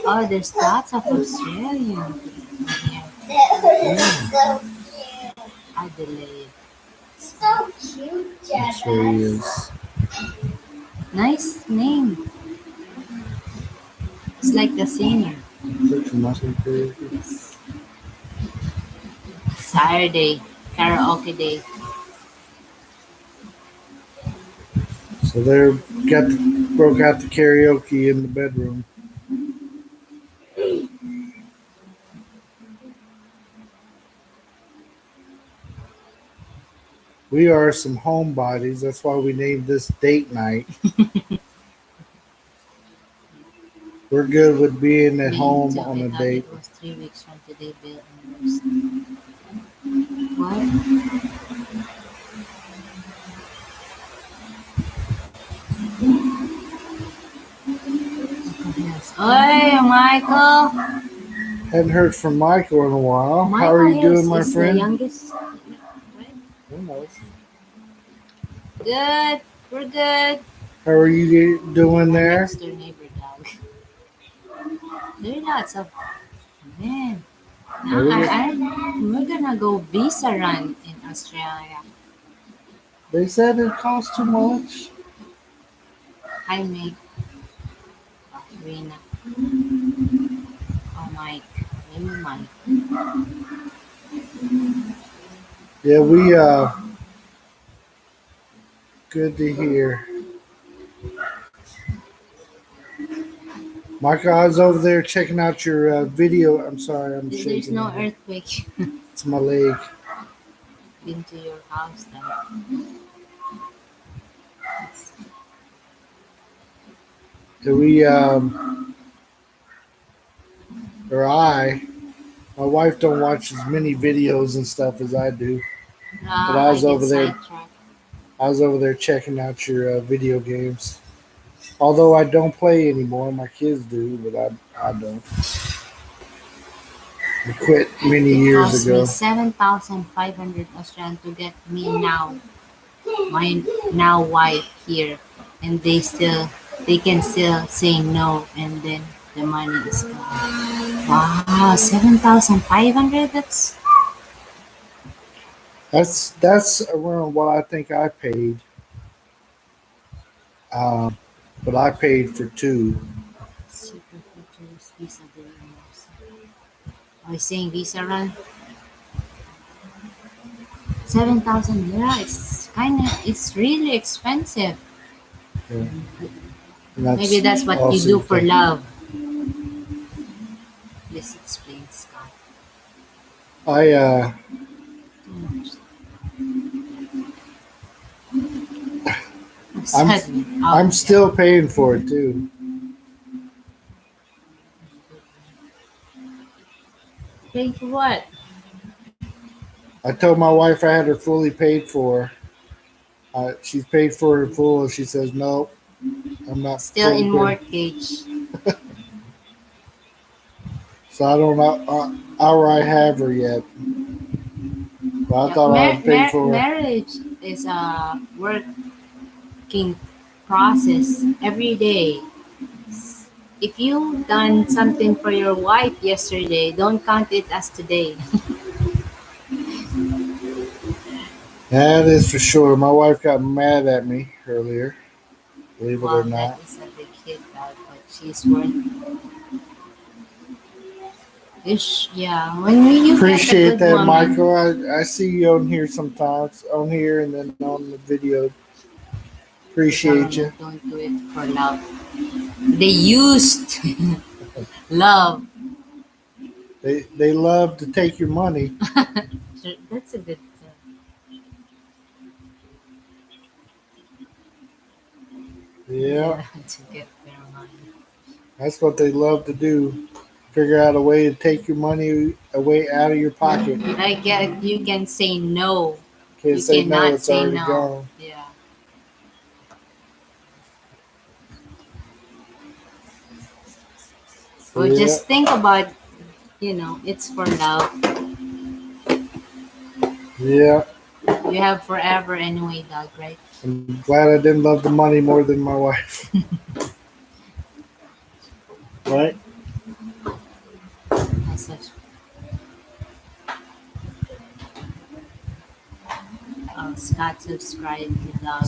Oh, there's lots of Australian here. Adelaide. So cute, That's where he is. Nice name. It's like the singer. Such a muscle kid. Yes. Saturday, karaoke day. So they broke out the karaoke in the bedroom. We are some homebodies. That's why we named this date night. We're good with being at Me home too. on I a thought date. it was 3 weeks from today, Bill anniversary. What? Yes. Oi, Michael. Hadn't heard from Michael in a while. Michael How are you doing, is, my is the friend? youngest. Right? Who knows? Good. We're good. How are you doing My there? next door neighbor dog. There are lots of man. Now we're gonna go visa run in Australia. They said it costs too much. Hi, Meg. Oh, Rina. Oh, Mike. Maybe Mike. Yeah, we good to hear. Michael, I was over there checking out your video. I'm sorry, I'm There's shaking. no my head. earthquake. It's my leg. Been to your house then. And we or I, my wife don't watch as many videos and stuff as I do. But I I was get over there. sidetracked. I was over there checking out your video games. Although I don't play anymore, my kids do, but I don't. I quit many It years cost ago. me 7,500 Australian to get me now, my now wife here, and they can still say no, and then the money is gone. Wow, 7,500. That's around what I think I paid. But I paid for two. Super features visa bills. Are you saying visa run? 7,000 lira. It's really expensive. Yeah. And Maybe that's what you also do for think- love. This explains Scott. I Too much. I'm Suddenly, I'm still paying for it too. paying for what? I told my wife I had her fully paid for. She's paid for it full. She says no, I'm not Still fully in paid. mortgage. So I don't know how I have her yet. But I Yeah, thought I had paid for her. marriage is a working process every day. If you done something for your wife yesterday, don't count it as today. That is for sure. My wife got mad at me earlier. Believe it Wow, or that not. is a big hit, but she's worth. Yeah, when you get a Appreciate good that, woman, Michael. I see you on here sometimes, on here and then on the video. the Appreciate you. government don't do it for love. They used love. They love to take your money. That's a good Yeah, yeah, to get their money. that's what they love to do. Figure out a way to take your money away out of your pocket. I get you can say no. Can't You say no, cannot it's say already no. gone. Yeah. Or Yeah, just think about, it's for love. yeah. You have forever anyway, dog, right? I'm glad I didn't love the money more than my wife. Right? As such, Scott subscribed to dog.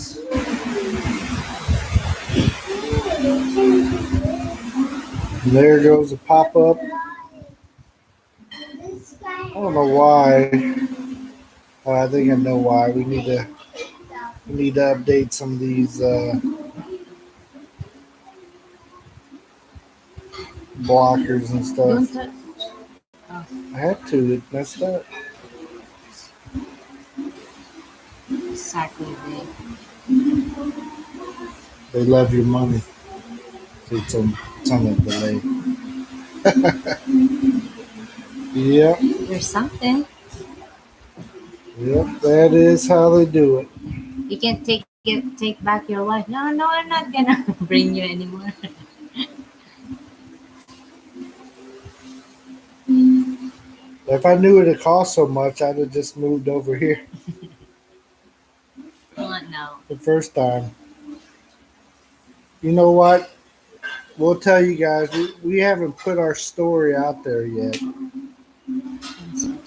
And there goes a pop up. I don't know why. I think I know why. We need to update some of these blockers and Don't stuff. touch. Oh, I had to. It messed up. exactly. They love your money. It's on a delay. Yep. There's something. Yep. That is how they do it. You can take back your wife. No, no, I'm not gonna bring you anymore. If I knew it cost so much, I'd have just moved over here What now? the first time. You know what? We'll tell you guys, we haven't put our story out there yet. I'm so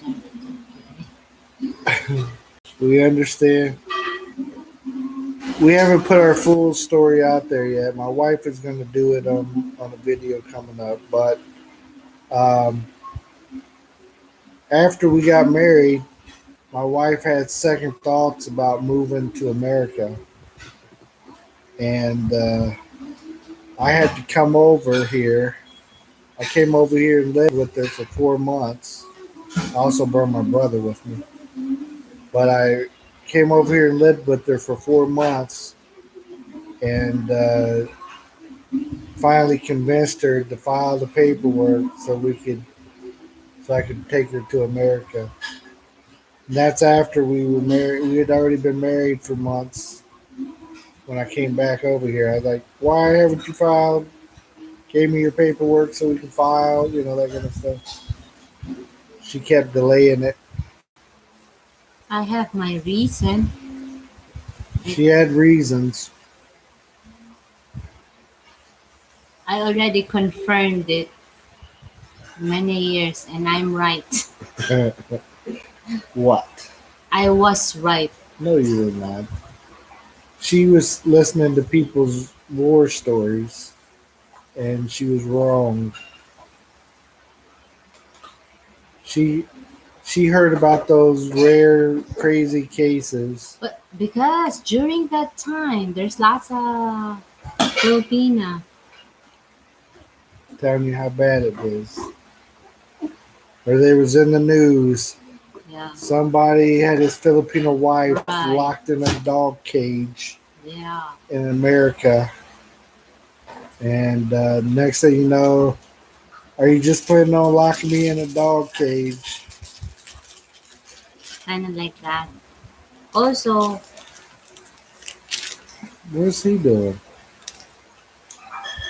tired. We understand. We haven't put our full story out there yet. My wife is going to do it on a video coming up. But um, after we got married, my wife had second thoughts about moving to America. And I had to come over here. I came over here and lived with her for 4 months. I also brought my brother with me. But I came over here and lived with her for 4 months and finally convinced her to file the paperwork so I could take her to America. And that's after we were married. We had already been married for months when I came back over here. I was like, why haven't you filed? Gave me your paperwork so we could file, that kind of stuff. She kept delaying it. I have my reason. She had reasons. I already confirmed it many years, and I'm right. What? I was right. No, you were not. She was listening to people's war stories, and she was wrong. She she heard about those rare, crazy cases. But because during that time, there's lots of Filipina. Telling you how bad it is. Or they was in the news. Yeah, Somebody had his Filipino wife right. locked in a dog cage Yeah. in America. And next thing you know, are you just planning on locking me in a dog cage? Kind of like that. Also, What's he doing?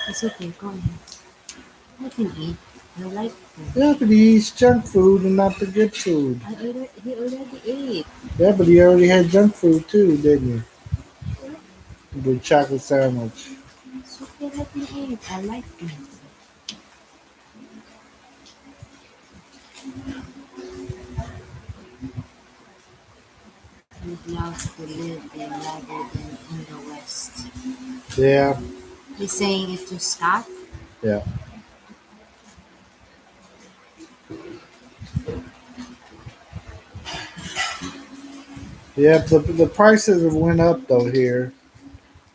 it's okay. Go ahead. I can eat. I like food. Yeah, but he eats junk food and not the good food. He already ate. Yeah, but he already had junk food too, didn't you? The chocolate sandwich. It's okay. Let me eat. I like food. We'd love to live there rather than in the West. Yeah, He's saying it to Scott. yeah. Yeah, the prices have went up though here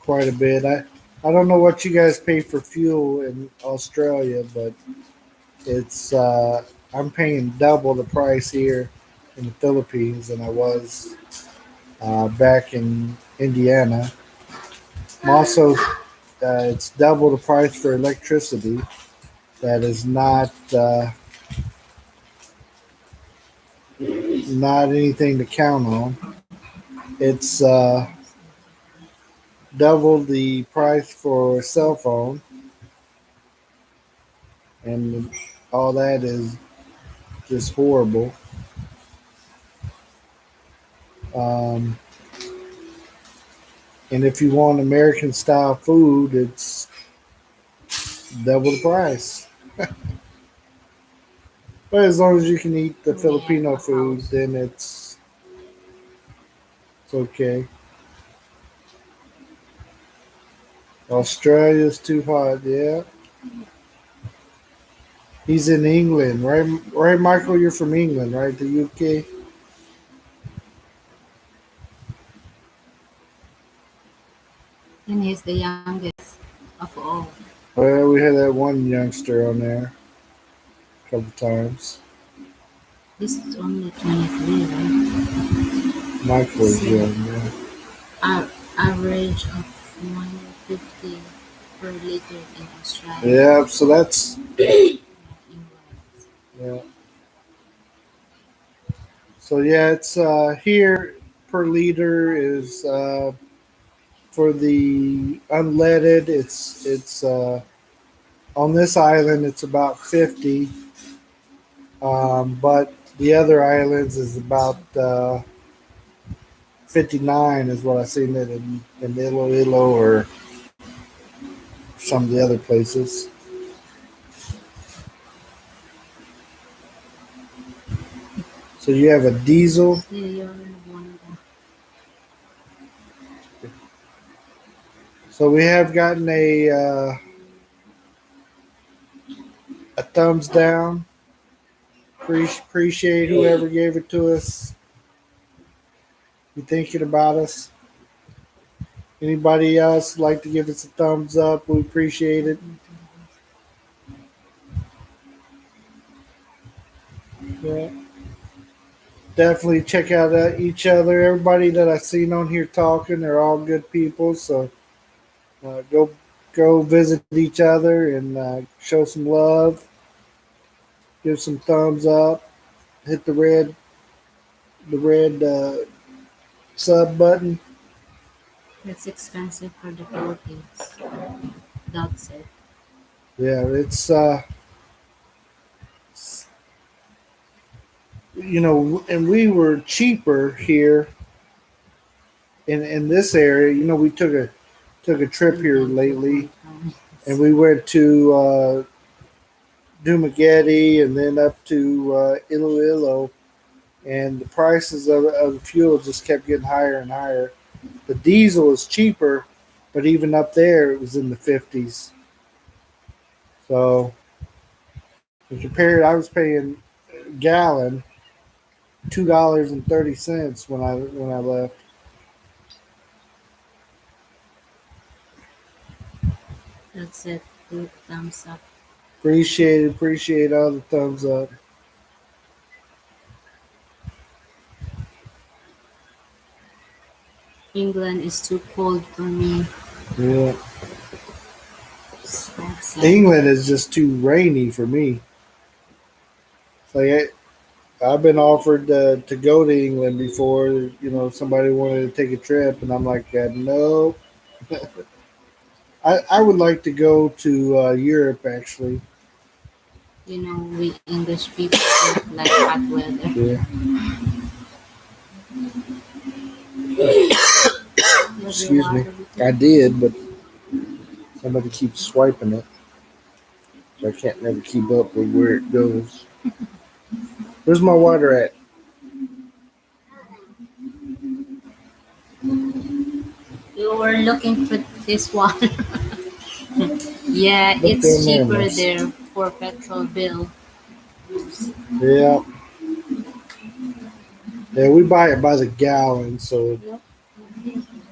quite a bit. I don't know what you guys pay for fuel in Australia, but it's I'm paying double the price here in the Philippines than I was back in Indiana. I'm also it's double the price for electricity. That is not anything to count on. It's double the price for a cell phone, and all that is just horrible. Um, and if you want American style food, it's double the price. But as long as you can eat the Yeah, Filipino a food, house. then it's okay. Australia's too hot. Yeah, he's in England, right? Right, Michael. You're from England, right? The UK. And he's the youngest of all. Well, we had that one youngster on there a couple times. This is only 23, right? Michael was So, young. Yeah. average of 150 per liter in Australia. Yeah. So that's England. yeah. So yeah, it's here per liter is for the unleaded. It's on this island it's about 50, but the other islands is about 59 is what I seen it in Iloilo or some of the other places. So you have a diesel. Still, you're one of So we have gotten a thumbs down. Appreciate whoever gave it to us. You thinking about us? Anybody else like to give us a thumbs up? We appreciate it. Yeah. Definitely check out each other. Everybody that I've seen on here talking, they're all good people. So go visit each other and show some love. Give some thumbs up. Hit the red sub button. It's expensive for the Philippines. That's it. Yeah, it's and we were cheaper here in this area. We took a trip here England lately, 2.5. and we went to Dumaguete and then up to Iloilo, and the prices of the fuel just kept getting higher and higher. The diesel is cheaper, but even up there, it was in the 50s. So, compared, I was paying a gallon $2.30 when I left. That's it. Two thumbs up. Appreciate all the thumbs up. England is too cold for me. Yeah, So sad. England is just too rainy for me. It's like I've been offered to go to England before. Somebody wanted to take a trip, and I'm like, no. I would like to go to Europe actually. We English people don't like hot weather. Yeah. Was your Excuse me. water with I you? did, but somebody keeps swiping it. So I can't never keep up with where it goes. Where's my water at? You were looking for this water. Yeah, Look it's down there, cheaper miss. there for petrol bill. Yeah. Yeah, we buy it by the gallon, so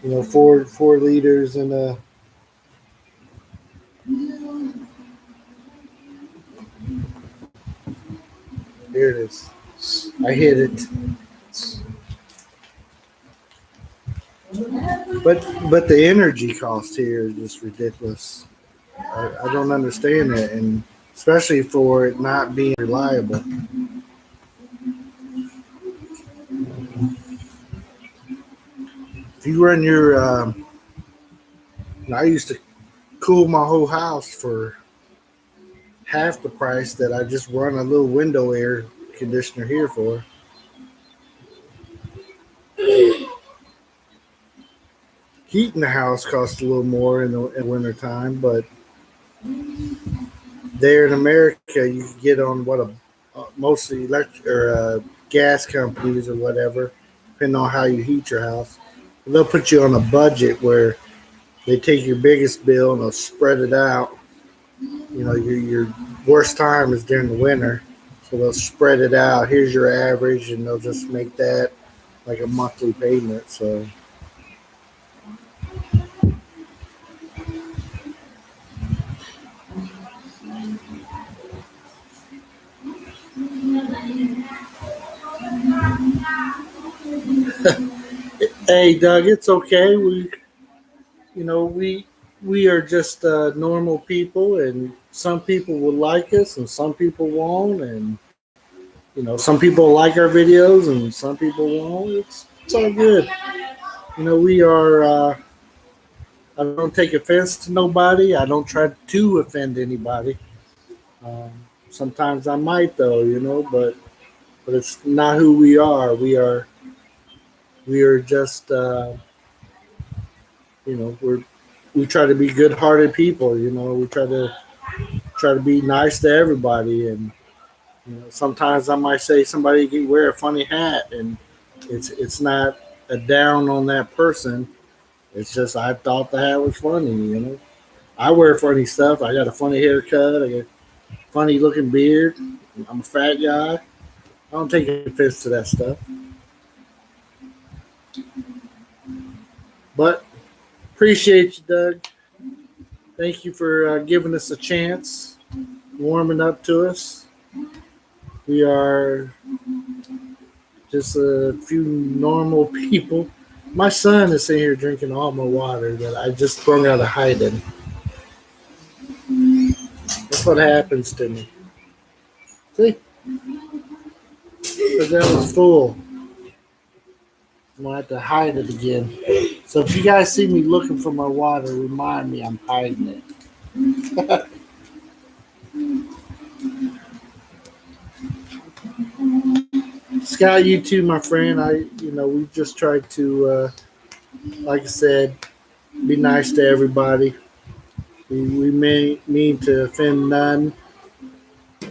Yep. 4 liters in a. Here it is. I hit it. But the energy cost here is just ridiculous. I don't understand it, and especially for it not being reliable. If you run your, I used to cool my whole house for half the price that I just run a little window air conditioner here for. Heating the house costs a little more in winter time, but there in America, you can get on what mostly electric or gas companies or whatever, depending on how you heat your house. They'll put you on a budget where they take your biggest bill and they'll spread it out. You know, your worst time is during the winter, so they'll spread it out. Here's your average, and they'll just make that like a monthly payment. So. Hey, Doug, it's okay. We are just normal people, and some people will like us, and some people won't, and some people like our videos, and some people won't. It's all good. We are. I don't take offense to nobody. I don't try to offend anybody. Um, Sometimes I might, though, but it's not who we are. We are just. We try to be good-hearted people. We try to be nice to everybody, and sometimes I might say somebody can wear a funny hat, and it's not a down on that person. It's just I thought the hat was funny. I wear funny stuff. I got a funny haircut. I got a funny-looking beard. I'm a fat guy. I don't take offense to that stuff, but appreciate you, Doug. Thank you for giving us a chance, warming up to us. We are just a few normal people. My son is sitting here drinking all my water that I just sprung out of hiding. That's what happens to me. See? Because that was full. I'm going to have to hide it again. So if you guys see me looking for my water, remind me I'm hiding it. Scott, you too, my friend. We just tried to, like I said, be nice to everybody. We mean to offend none,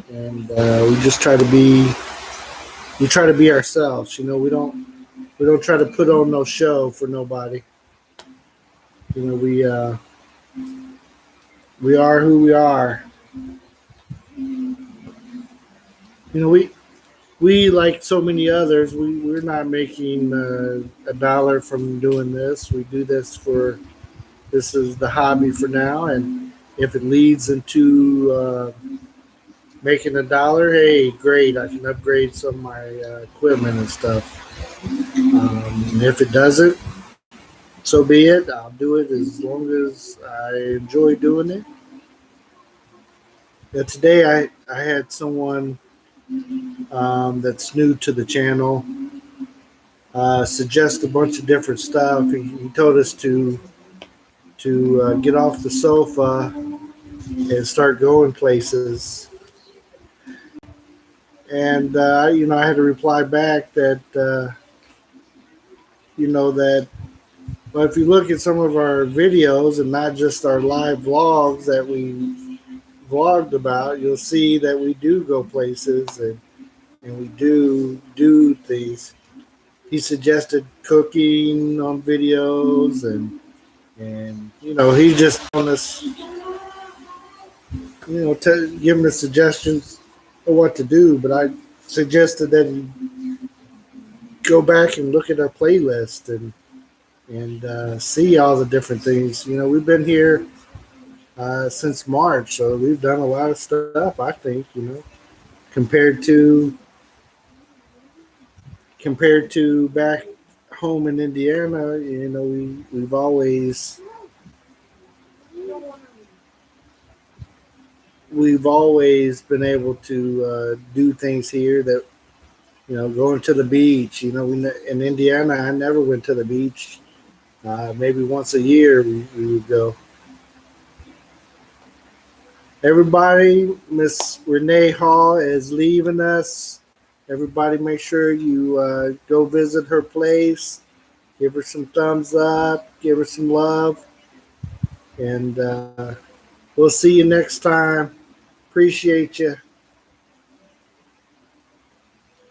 and we just try to be. We try to be ourselves. We don't try to put on no show for nobody. We are who we are. We like so many others. We're not making a dollar from doing this. We do this for. This is the hobby for now, and if it leads into making a dollar, hey, great! I can upgrade some of my equipment and stuff. And if it doesn't, so be it. I'll do it as long as I enjoy doing it. Today I had someone that's new to the channel suggest a bunch of different stuff. He told us to get off the sofa and start going places. And I had to reply back that well, if you look at some of our videos and not just our live vlogs that we vlogged about, you'll see that we do go places and we do things. He suggested cooking on videos and he just on us, giving us suggestions of what to do. But I suggested that he go back and look at our playlist and see all the different things. We've been here since March, so we've done a lot of stuff. I think compared to compared to back home in Indiana, we've always been able to do things here that going to the beach. In Indiana, I never went to the beach. Maybe once a year we would go. Everybody, Miss Renee Hall is leaving us. Everybody, make sure you go visit her place. Give her some thumbs up. Give her some love. And we'll see you next time. Appreciate you.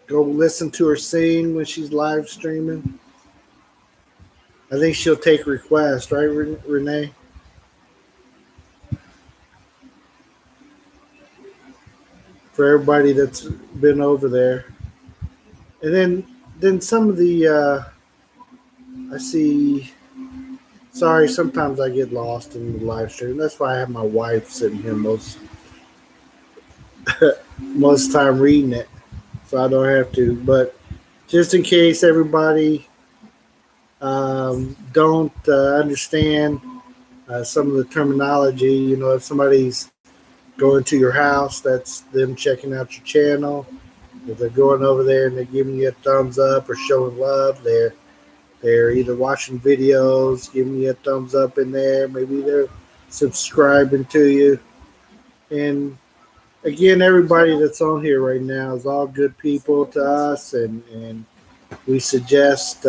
Go listen to her sing when she's live streaming. I think she'll take requests, right, Renee? For everybody that's been over there. And then some of the I see. Sorry, sometimes I get lost in the live stream. That's why I have my wife sitting here most time reading it, so I don't have to. But just in case everybody don't understand some of the terminology, if somebody's going to your house, that's them checking out your channel. If they're going over there and they're giving you a thumbs up or showing love, they're either watching videos, giving you a thumbs up in there. Maybe they're subscribing to you. And again, everybody that's on here right now is all good people to us, and we suggest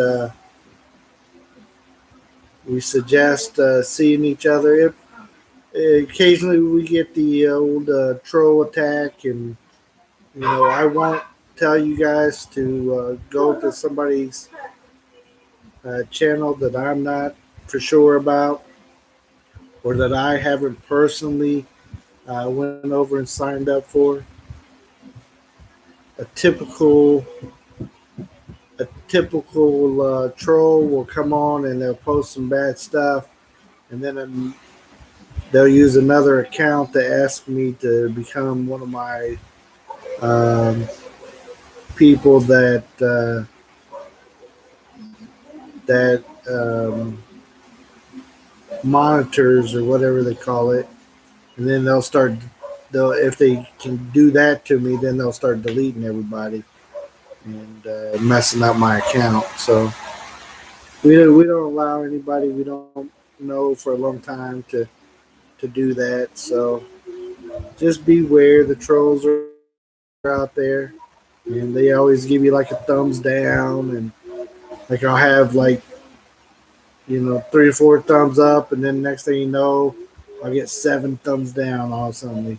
seeing each other. Occasionally we get the old troll attack, and I won't tell you guys to go to somebody's channel that I'm not for sure about, or that I haven't personally went over and signed up for. A typical troll will come on and they'll post some bad stuff, and then they'll use another account to ask me to become one of my people that monitors or whatever they call it, and then they'll if they can do that to me, then they'll start deleting everybody and messing up my account. So we don't allow anybody we don't know for a long time to do that. So just beware, the trolls are out there, and they always give you like a thumbs down, and like I'll have like 3 or 4 thumbs up, and then next thing you know, I'll get 7 thumbs down all of a sudden,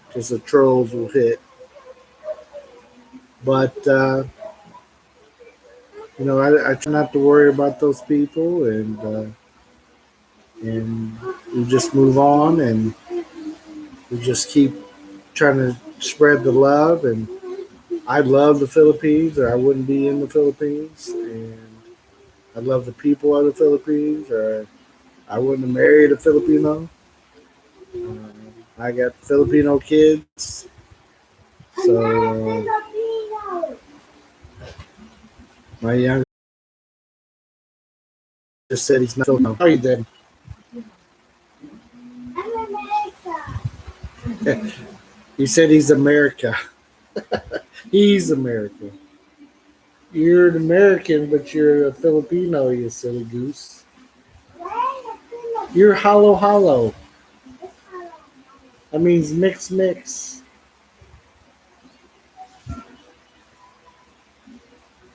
because the trolls will hit. But I try not to worry about those people, and we just move on, and we just keep trying to spread the love. And I love the Philippines, or I wouldn't be in the Philippines, and I love the people of the Philippines, or I wouldn't have married a Filipino. I got Filipino kids, so my youngest just said he's not Filipino. How are you then? He said he's America. He's America. You're an American, but you're a Filipino, you silly goose. You're hollow. That means mix.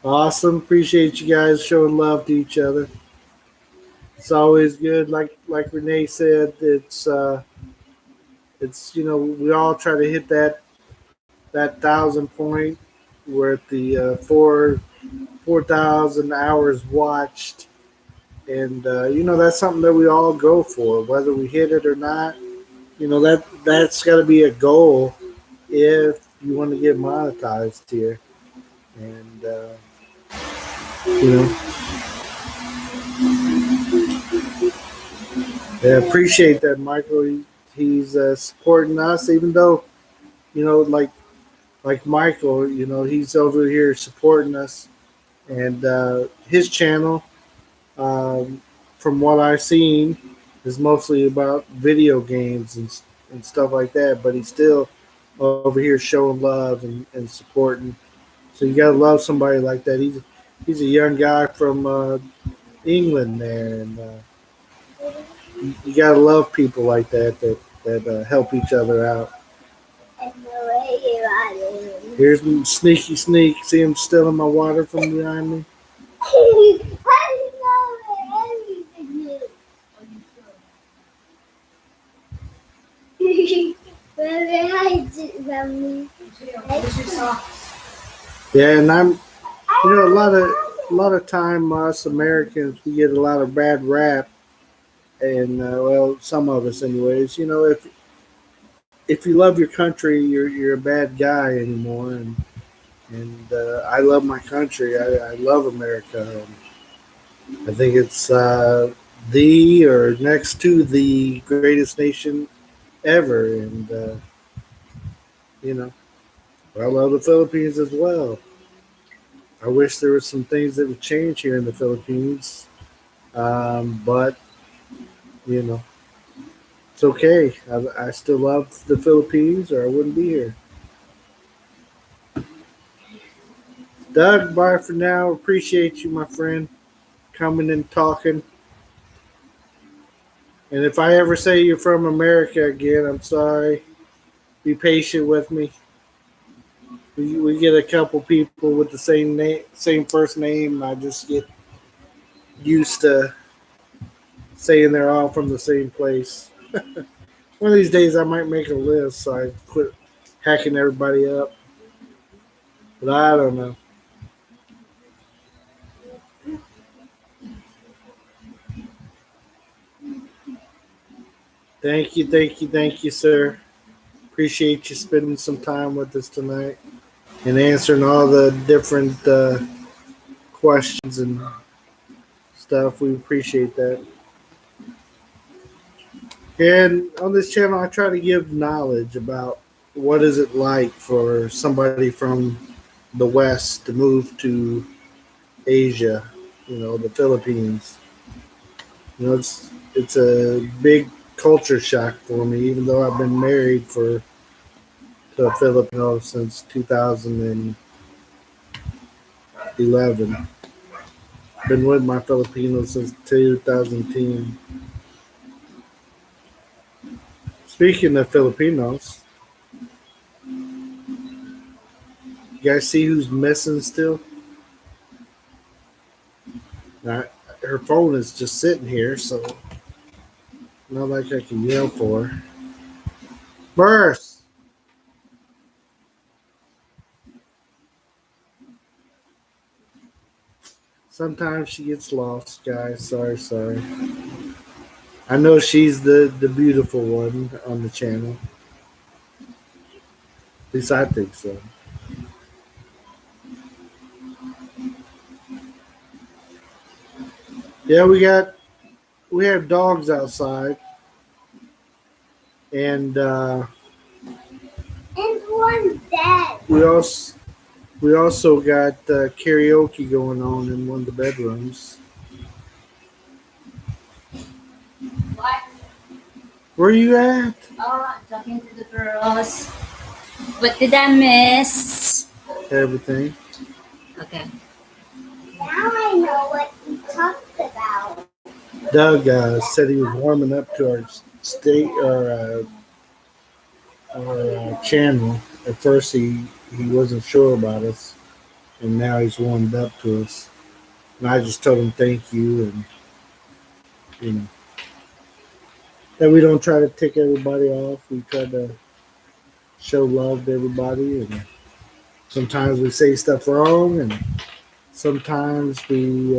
Awesome. Appreciate you guys showing love to each other. It's always good. Like Renee said, it's we all try to hit that 1,000 point. We're at the 4,000 hours watched, and that's something that we all go for, whether we hit it or not. That's got to be a goal if you want to get monetized here, and I appreciate that, Michael. He's supporting us, even though like Michael, he's over here supporting us, and his channel, um, from what I've seen, is mostly about video games and stuff like that. But he's still over here showing love and supporting. So you gotta love somebody like that. He's a young guy from England there, and you gotta love people like that help each other out. Here's Sneaky Sneak. See him stealing my water from behind me? Yeah, and a lot of time us Americans we get a lot of bad rap, and well, some of us anyways. If you love your country, you're a bad guy anymore, and I love my country. I love America. I think it's the or next to the greatest nation ever, and you know I love the Philippines as well. I wish there were some things that would change here in the Philippines, but you know it's okay. I still love the Philippines, or I wouldn't be here. Doug, bye for now. Appreciate you, my friend, coming and talking. And if I ever say you're from America again, I'm sorry. Be patient with me. We get a couple people with the same name, same first name. And I just get used to saying they're all from the same place. One of these days, I might make a list so I quit hacking everybody up. But I don't know. Thank you, sir. Appreciate you spending some time with us tonight and answering all the different questions and stuff. We appreciate that. And on this channel, I try to give knowledge about what is it like for somebody from the West to move to Asia, the Philippines. It's a big culture shock for me, even though I've been married to a Filipino since 2011. Been with my Filipinos since 2010. Speaking of Filipinos, you guys see who's missing still? Now, her phone is just sitting here, so not like I can yell for her. Burst! Sometimes she gets lost, guys. Sorry. I know she's the beautiful one on the channel. At least I think so. Yeah, we have dogs outside, and one dead. we also got karaoke going on in one of the bedrooms. What? Where are you at? Oh, I'm talking to the girls. What did I miss? Everything. Okay. Now I know what you talked about. Doug said he was warming up to our state or our channel. At first, he wasn't sure about us, and now he's warmed up to us. And I just told him thank you, and that we don't try to tick everybody off. We try to show love to everybody, and sometimes we say stuff wrong, and sometimes we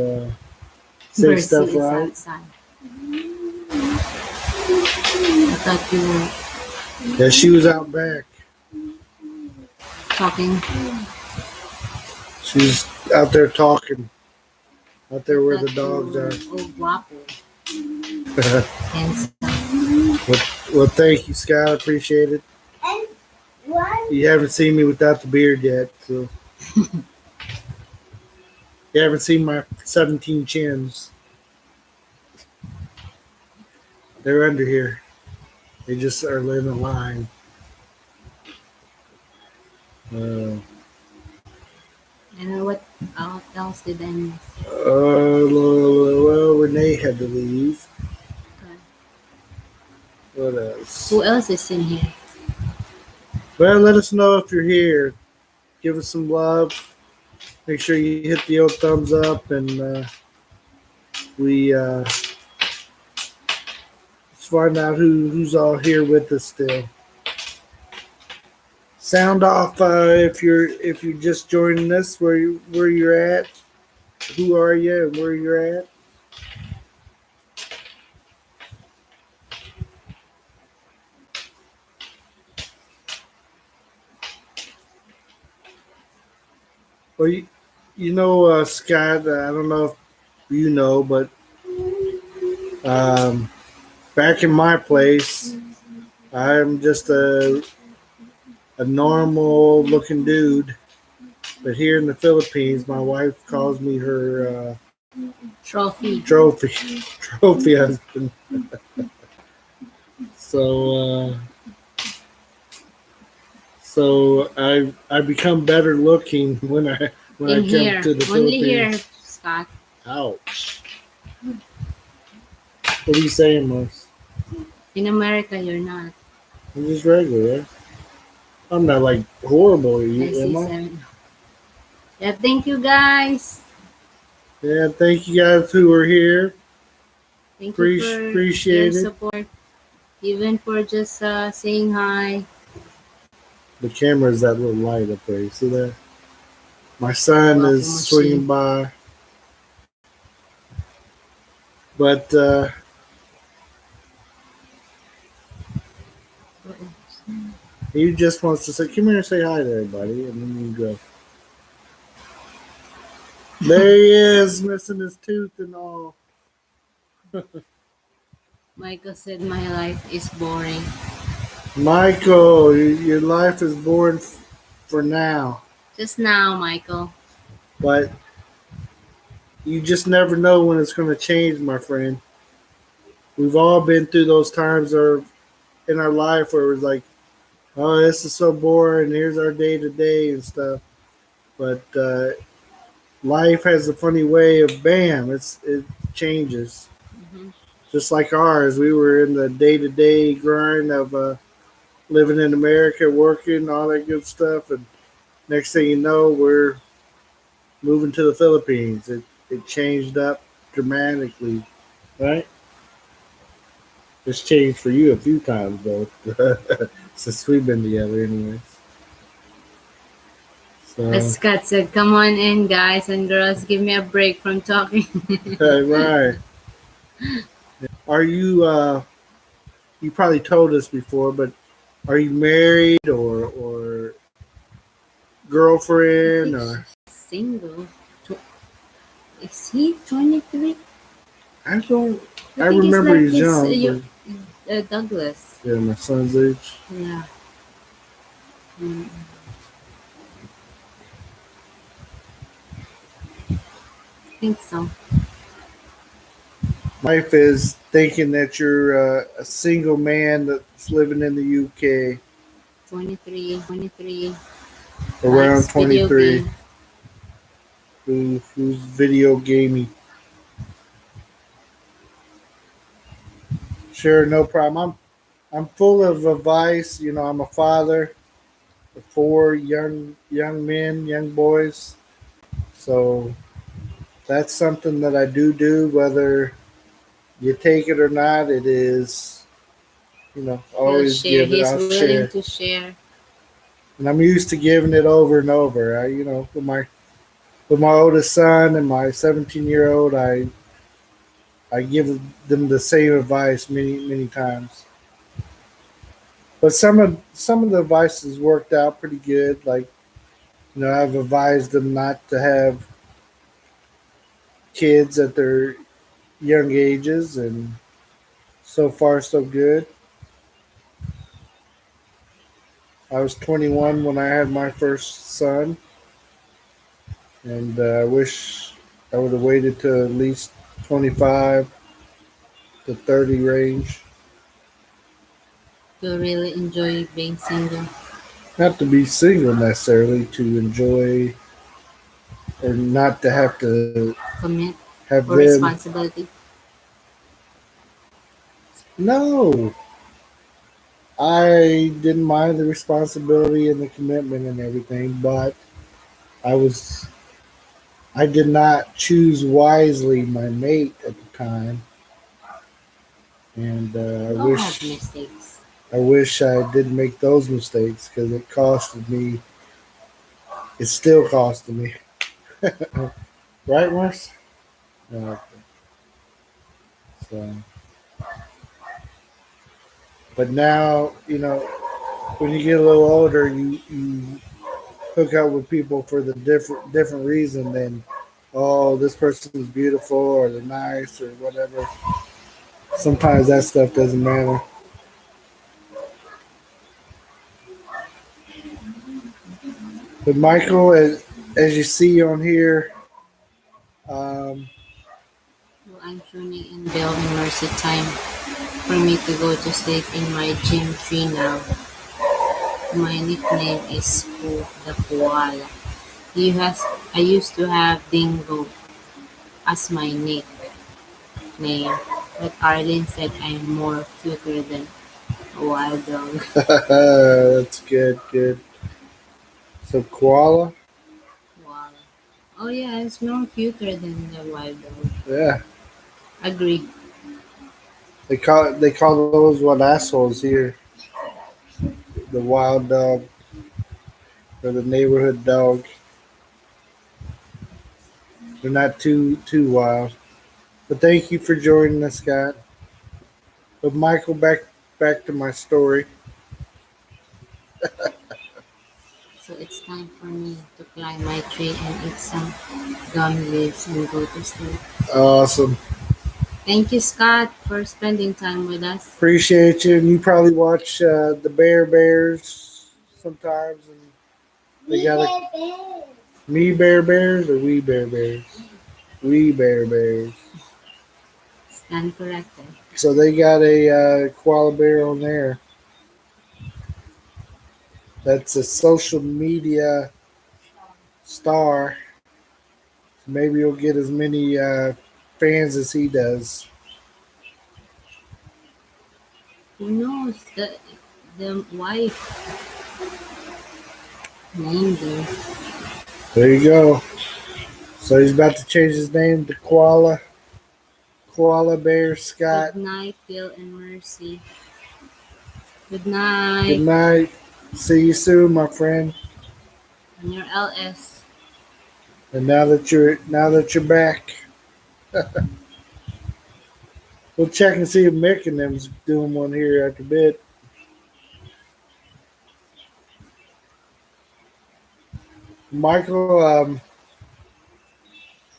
say Mercy stuff is right. outside. I thought you were Yeah, she was out back. talking. She was out there talking, out there where the dogs are. Oh, guapo. Handsome. Well, thank you, Scott. I appreciate it. And one. You haven't seen me without the beard yet, so You haven't seen my 17 chins. They're under here. They just are in a line. Uh, And what else did I miss? well, Renee had to leave. Okay. What else? Who else is in here? Well, let us know if you're here. Give us some love. Make sure you hit the old thumbs up, and we let's find out who's all here with us still. Sound off if you're just joining us. Where you're at? Who are you and where you're at? Well, you know, Scott. I don't know if you know, but back in my place, I'm just a normal looking dude. But here in the Philippines, my wife calls me her Trophy. trophy husband. So I become better looking when I In come here. to the Only here, Philippines. Scott. Ouch! What are you saying, Mos? In America, you're not. I'm just regular. Yeah? I'm not like horrible. I You see am I? 7. Yeah, thank you guys. Yeah. Thank you guys who are here. Thank you for your Appreciate it. support. Even for just saying hi. The camera is that little light up there. You see that? My son Welcome, is swinging by, but he just wants to say, "Come here and say hi to everybody," and then you go. There he is, missing his tooth and all. Michael said my life is boring. Michael, your life is boring for now, Just now, Michael. but you just never know when it's going to change, my friend. We've all been through those times in our life where it was like, oh, this is so boring. Here's our day to day and stuff. But life has a funny way of bam, it changes. Hmm. Just like ours, we were in the day to day grind of living in America, working, all that good stuff, and next thing you know, we're moving to the Philippines. It changed up dramatically, right? It's changed for you a few times though, since we've been together, anyways. As So Scott said, come on in, guys and girls. Give me a break from talking. right. Are you? You probably told us before, but are you married or I girlfriend think or? she's single. Is he 23? I don't. I I think it's remember like he's his young, but Douglas. yeah, my son's age. Yeah. Mm, I think so. Wife is thinking that you're a single man that's living in the UK, 23. around Likes video 23, game. who's video gaming. Sure, no problem. I'm full of advice. You know, I'm a father of four young men, young boys. So that's something that I do, whether you take it or not. It is, He'll always share. give it. He's I'll willing share, to share. and I'm used to giving it over and over. With my oldest son and my 17-year-old, I give them the same advice many times. But some of the advice has worked out pretty good. Like, I've advised them not to have kids at their young ages, and so far so good. I was 21 when I had my first son, and I wish I would have waited to at least 25 to 30 range. To really enjoy being single, Not to be single necessarily, to enjoy or not to have to commit, have or them. responsibility. No, I didn't mind the responsibility and the commitment and everything, but I was I did not choose wisely my mate at the time, and We all have mistakes. I wish I didn't make those mistakes because it costed me. It's still costing me, right, Mars? Okay. So, but now when you get a little older, you hook up with people for the different reason than this person's beautiful or they're nice or whatever. Sometimes that stuff doesn't matter. But Michael, as you see on here, um, Well, I'm tuning in Bill and Mercy time for me to go to sleep in my gym tree now. My nickname is the Koala. I used to have Dingo as my nickname, but Arlene said I'm more cuter than a wild dog. that's good, good. So koala, Koala. Oh yeah, it's more cuter than the wild dog. yeah, Agree. they call those what assholes here, the wild dog or the neighborhood dog. They're not too wild. But thank you for joining us, Scott. But Michael, back to my story. So it's time for me to climb my tree and eat some gum leaves and go to sleep. Awesome. Thank you, Scott, for spending time with us. Appreciate you. And you probably watch the Bears sometimes. And they got a me Bear Bears or we Bear Bears? We Bear Bears. Stand corrected. So they got a koala bear on there. That's a social media star. Maybe he'll get as many fans as he does. Who knows? The wife named him. There you go. So he's about to change his name to Koala Bear Scott. Good night, Bill and Mercy. Good Good night. night. See you soon, my friend. On your LS. And now that you're back, we'll check and see if Mick and them's doing one here after a bit. Michael,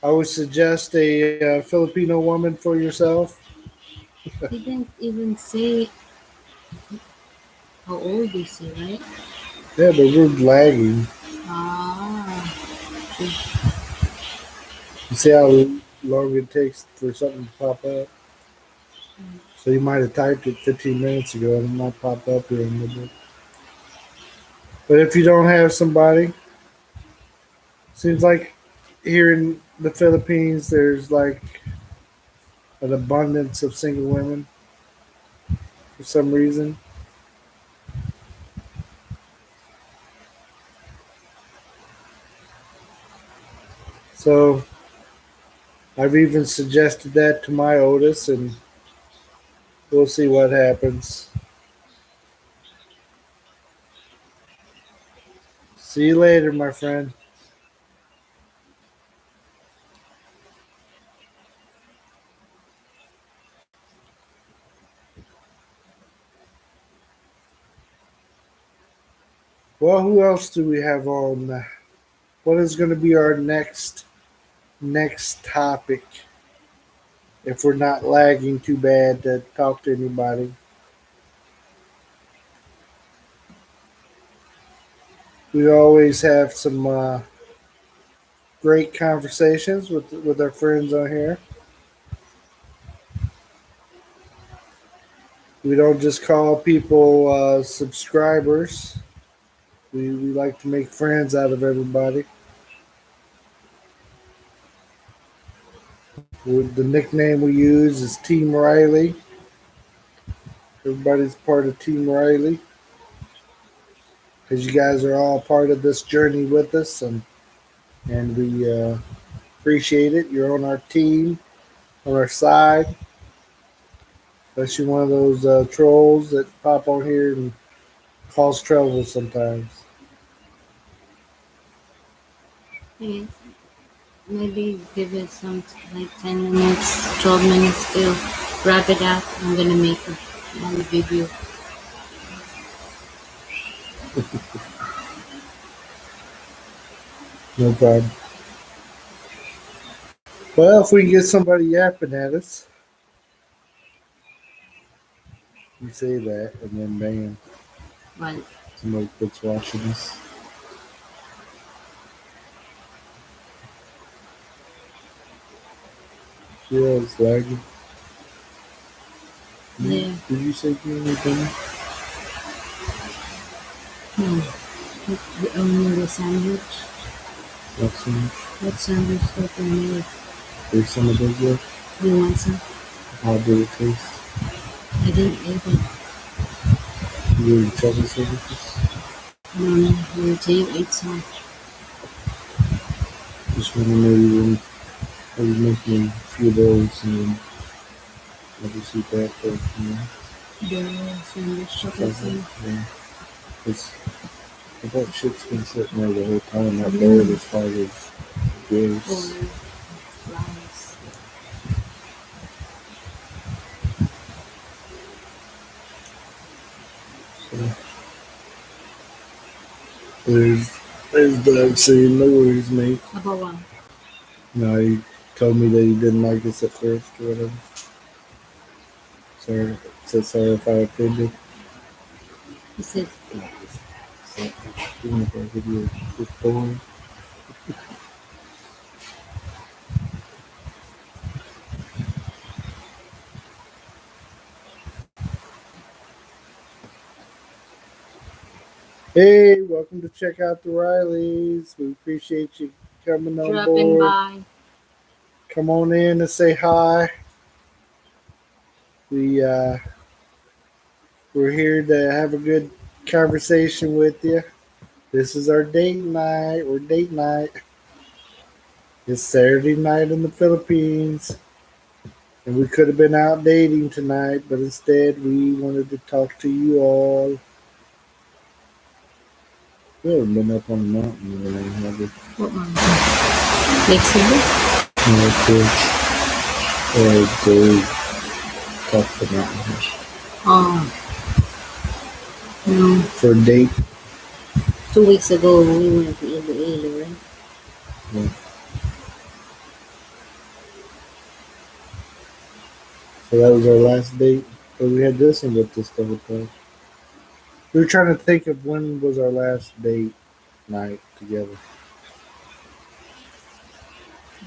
I would suggest a Filipino woman for yourself. He didn't even say how old is he, right? Yeah, but we're lagging. Ah, You see how long it takes for something to pop up? So you might have typed it 15 minutes ago and it might pop up here in a little bit. But if you don't have somebody, seems like here in the Philippines, there's like an abundance of single women for some reason. So I've even suggested that to my Otis, and we'll see what happens. See you later, my friend. Well, who else do we have on? What is going to be our next topic? If we're not lagging too bad to talk to anybody, we always have some great conversations with our friends on here. We don't just call people subscribers. We like to make friends out of everybody. The nickname we use is Team Riley. Everybody's part of Team Riley because you guys are all part of this journey with us, and we appreciate it. You're on our team, on our side. Unless you're one of those trolls that pop on here and cause trouble sometimes. Yes. Maybe give it some like 10 minutes, 12 minutes to wrap it up. I'm gonna make a video. No problem. Well, if we can get somebody yapping at us, you say that, and then bam, Well, somebody quits watching us. Yeah, it's lagging. yeah. Did you say anything? Hmm. Only the sandwich. What sandwich? What sandwich that we made? There's some of those left. You want some? How did it taste? I didn't eat it. You didn't try the sandwiches? I don't know. Maybe you eat some. Just wondering maybe when I was making a few of those and then I'll just eat that first, you know? The sandwich, chocolate sandwich. Yeah. It's, that shit's been sitting there the whole time, not bad as far as Or goes. fries. So, there's Doug saying no worries, mate. About one. No, he told me that he didn't like us at first or whatever. Sorry, so sorry if I offended. He said, Even if our video is boring. Hey, welcome to check out the Rileys. We appreciate you coming on dropping board. by. Come on in and say hi. We're here to have a good conversation with you. This is our date night or date night. It's Saturday night in the Philippines. And we could have been out dating tonight, but instead we wanted to talk to you all. We haven't been up on the mountain or anything, have we? What one? Lake Cebu? No, kids. Or go talk to the mountain Oh. No. for a date. 2 weeks ago, we went to Iloilo, right? Yeah. So that was our last date. But we had this one with us the whole time. We were trying to think of when was our last date night together.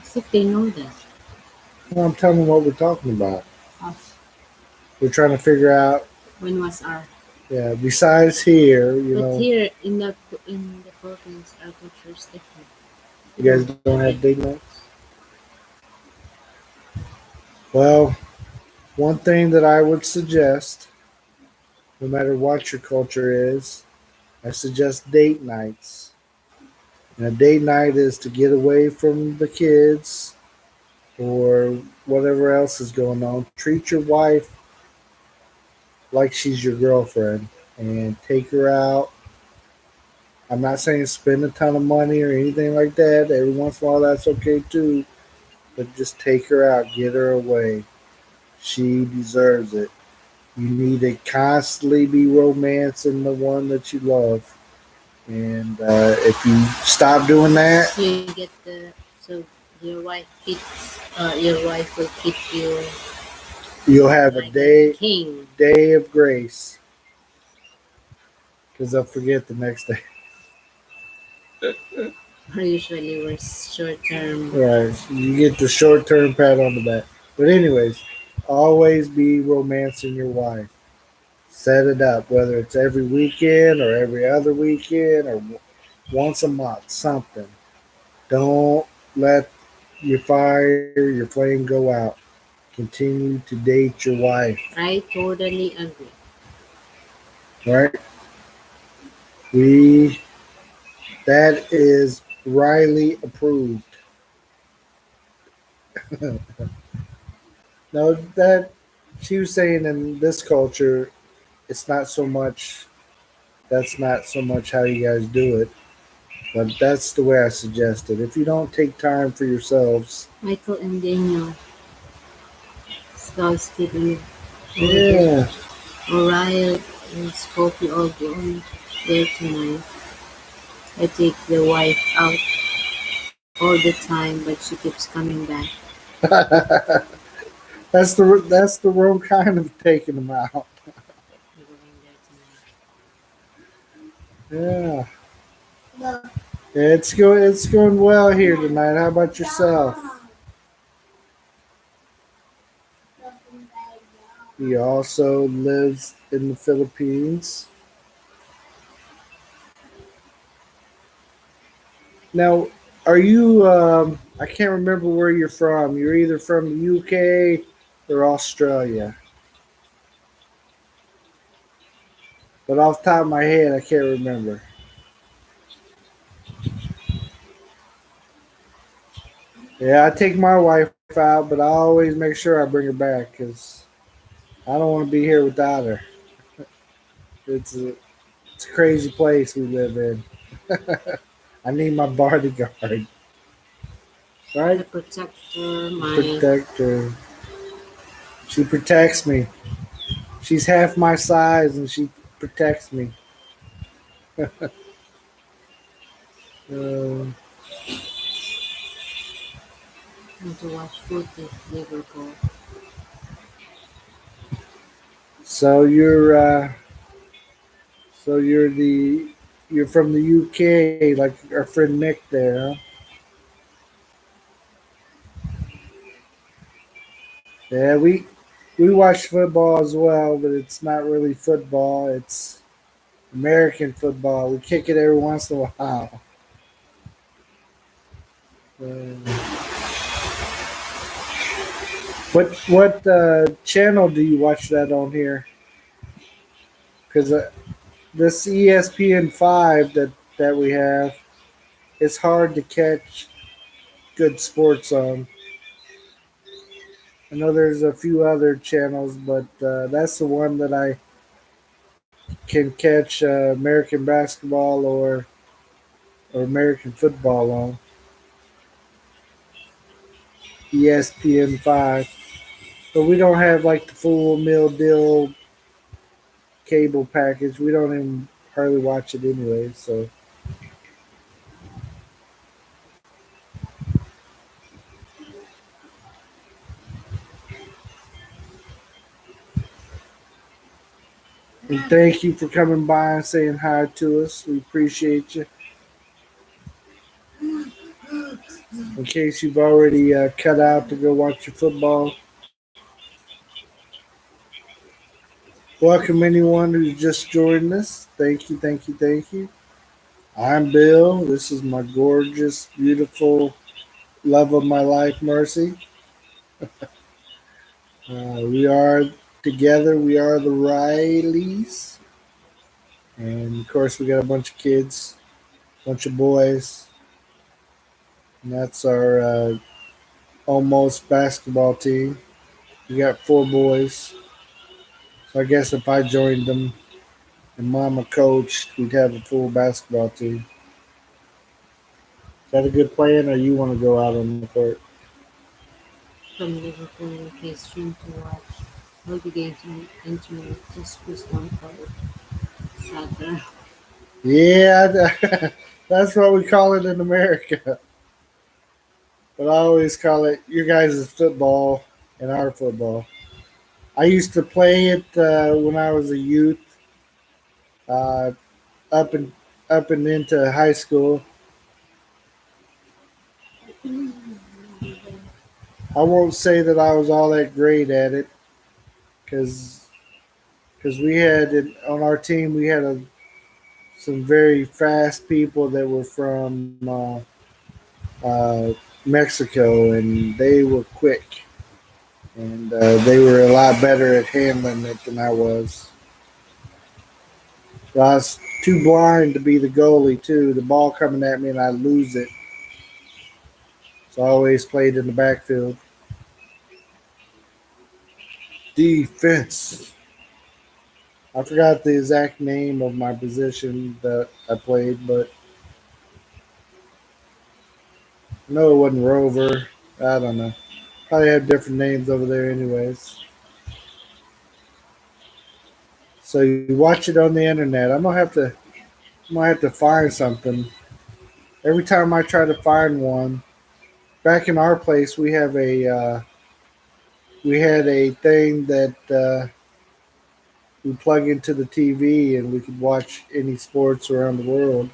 As if they know that. Well, I'm telling them what we're talking about. Oh, We're trying to figure out, when was our? yeah, besides here, you But know, here in the Philippines, our culture is different. you guys don't have date nights? Well, one thing that I would suggest, no matter what your culture is, I suggest date nights. And a date night is to get away from the kids or whatever else is going on. Treat your wife like she's your girlfriend and take her out. I'm not saying spend a ton of money or anything like that. Every once in a while, that's okay too. But just take her out, get her away. She deserves it. You need to constantly be romancing the one that you love. And if you stop doing that, So you get so your wife keeps your wife will keep you you'll have a like a king. day of grace. Because they'll forget the next day. Or usually we're short term. Right. You get the short term pat on the back. But anyways, always be romancing your wife. Set it up, whether it's every weekend or every other weekend or once a month, something. Don't let your fire, your flame go out. Continue to date your wife. I totally agree. Right? We that is Riley approved. No, that she was saying in this culture, it's not so much. That's not so much how you guys do it, but that's the way I suggest it. If you don't take time for yourselves, Michael and Daniel, Scott's sleeping over there. yeah, Alright, let's hope you all go on there tonight. I take the wife out all the time, but she keeps coming back. that's the wrong kind of taking them out. We're going there tonight. Yeah, Look. it's going well here tonight. How about yourself? He also lives in the Philippines. Now, are you? I can't remember where you're from. You're either from the UK or Australia. But off the top of my head, I can't remember. Yeah, I take my wife out, but I always make sure I bring her back because I don't want to be here without her. It's a crazy place we live in. I need my bodyguard, The right? protector, my Protect her. She protects me. She's half my size and she protects me. Uh, and to watch footage, Liverpool. so you're from the UK, like our friend Nick there, huh? Yeah, we watch football as well, but it's not really football. It's American football. We kick it every once in a while. Uh, what channel do you watch that on here? Because this ESPN 5 that we have, it's hard to catch good sports on. I know there's a few other channels, but that's the one that I can catch American basketball or American football on. ESPN 5. But we don't have like the full meal deal cable package. We don't even hardly watch it anyway. So and thank you for coming by and saying hi to us. We appreciate you. In case you've already cut out to go watch your football, welcome anyone who's just joined us. Thank you, thank you, thank you. I'm Bill. This is my gorgeous, beautiful love of my life, Mercy. We are together. We are the Rileys. And of course, we got a bunch of kids, bunch of boys. And that's our almost basketball team. We got 4 boys. So I guess if I joined them and Mama coached, we'd have a full basketball team. Is that a good plan, or you want to go out on the court? From Liverpool UK stream to watch all the games on internet. Just push one card. Soccer. Yeah, that's what we call it in America. But I always call it your guys' football and our football. I used to play it when I was a youth, uh, up and up and into high school. I won't say that I was all that great at it because we had on our team we had some very fast people that were from uh, Mexico, and they were quick, and they were a lot better at handling it than I was. So I was too blind to be the goalie too. The ball coming at me and I lose it, so I always played in the backfield. Defense. I forgot the exact name of my position that I played, but no, it wasn't Rover. I don't know. Probably have different names over there, anyways. So you watch it on the internet. I'm gonna have to find something. Every time I try to find one, back in our place, we had a thing that we plug into the TV and we could watch any sports around the world,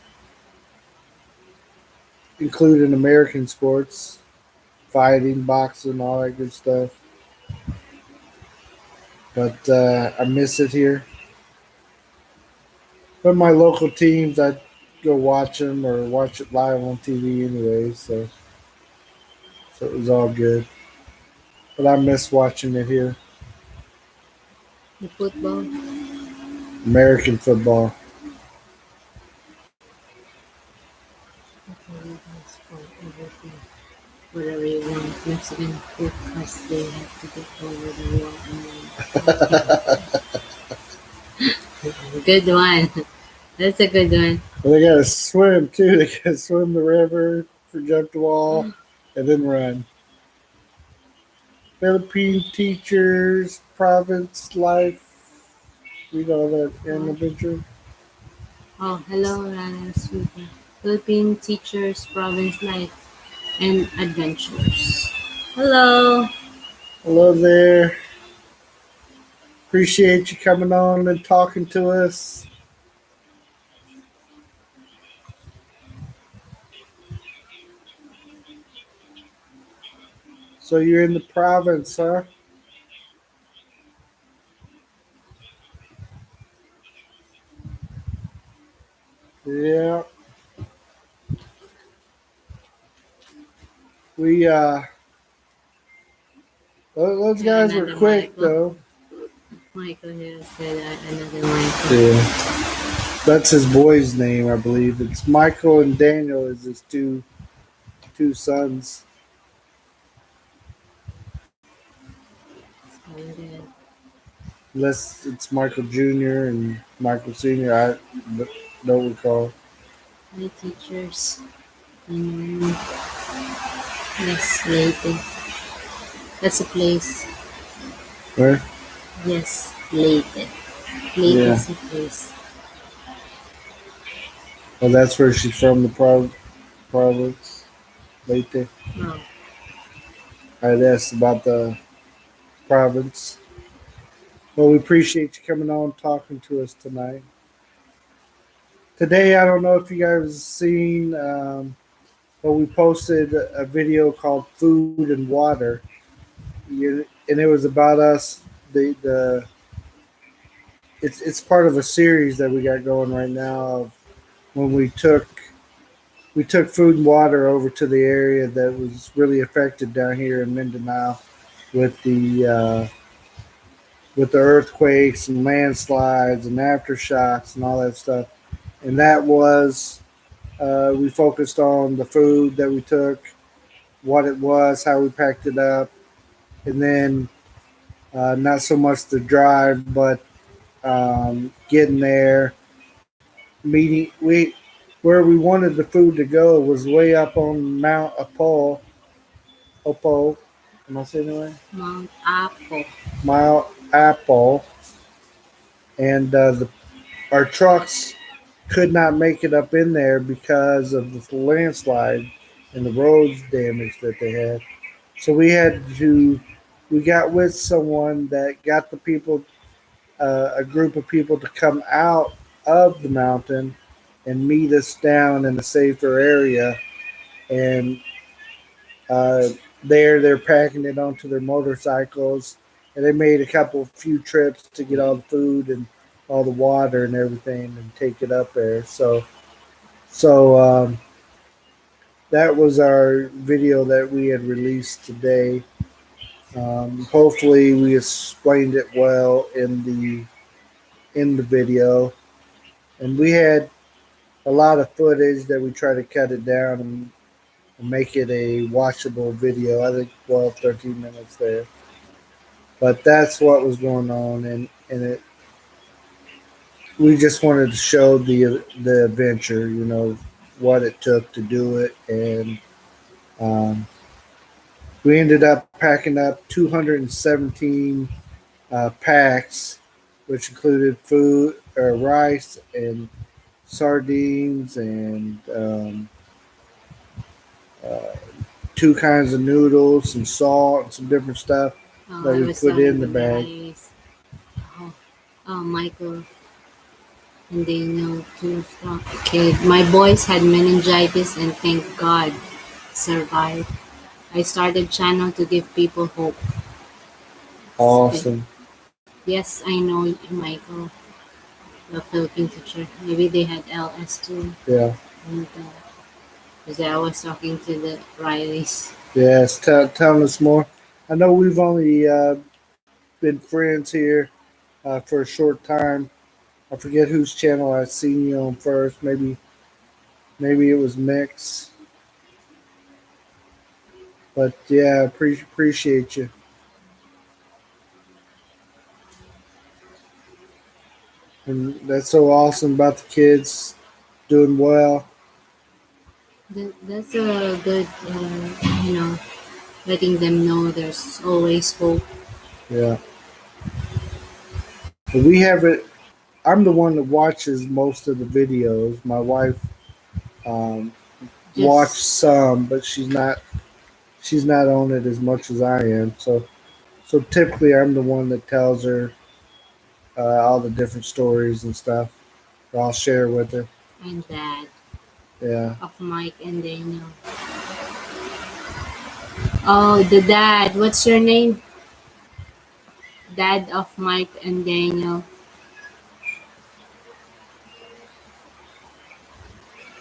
including American sports, fighting, boxing, all that good stuff. But I miss it here. But my local teams, I go watch them or watch it live on TV anyway. So it was all good. But I miss watching it here. The football. American football. Okay, that's for everything. Whatever you want. Mexican food because they have to get over the wall and good one. That's a good one. Well, they gotta swim too. They gotta swim the river, jump the wall, and then run. Philippine teachers, province life. Read all that in the Oh, picture. oh hello, Rana Sweetie. Philippine Teachers Province Life and Adventures. Hello. Hello there. Appreciate you coming on and talking to us. So you're in the province, huh? Yeah. We those Yeah, guys were another quick Michael. though. Michael here said another Michael. Yeah. That's his boy's name, I believe. It's Michael and Daniel is his two sons. Sounded. Unless it's Michael Jr. and Michael Sr. Don't recall. My teachers. Mm, yes, Leyte. That's a place. Where? Yes, Leyte. Leyte Yeah. is a place. Well, that's where she's from, the province. Leyte. Oh, I'd asked about the province. Well, we appreciate you coming on talking to us tonight. Today, I don't know if you guys have seen, but we posted a video called "Food and Water," and it was about us. The it's part of a series that we got going right now of when we took food and water over to the area that was really affected down here in Mindanao with the earthquakes and landslides and aftershocks and all that stuff. And that was we focused on the food that we took, what it was, how we packed it up, and then not so much the drive, but getting there, meeting. We where we wanted the food to go was way up on Mount Opo. Am I saying it right? Mount Apo. Mount Apple, and our trucks could not make it up in there because of the landslide and the roads damage that they had. So we got with someone that got the people, a group of people to come out of the mountain and meet us down in a safer area. And uh, they're packing it onto their motorcycles, and they made a few trips to get all the food and all the water and everything and take it up there. So that was our video that we had released today. Hopefully, we explained it well in the video, and we had a lot of footage that we tried to cut it down and make it a watchable video. I think 12, 13 minutes there. But that's what was going on, and we just wanted to show the adventure, what it took to do it, and um, we ended up packing up 217 packs, which included food, rice, and sardines, and uh, two kinds of noodles, some salt, and some different stuff Oh, that I we was put talking in to the bag. guys. Oh, Michael, and they know to stop. Okay, my boys had meningitis, and thank God, survived. I started channel to give people hope. Awesome. Yes, I know, Michael, the Philippine teacher. Maybe they had LS too. Yeah. And because I was talking to the Rileys. Yes. Tell us more. I know we've only been friends here for a short time. I forget whose channel I seen you on first. Maybe it was Mix. But yeah, appreciate you. And that's so awesome about the kids doing well. That's a good, letting them know there's always hope. Yeah. But we have it. I'm the one that watches most of the videos. My wife um, watched Just some, but she's not on it as much as I am. So typically, I'm the one that tells her all the different stories and stuff. I'll share with her. and dad Yeah. of Mike and Daniel. Oh, the dad. What's your name? Dad of Mike and Daniel.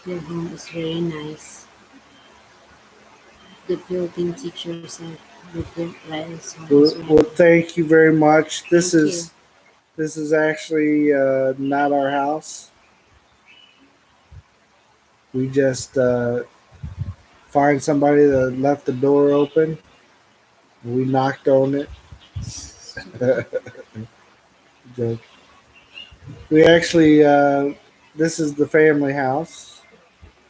Your home is very nice. The Philippine teacher said the Riley's home is very Well, nice. thank you very much. This Thank you. is this is actually not our house. We just find somebody that left the door open. We knocked on it. Joke. We actually this is the family house.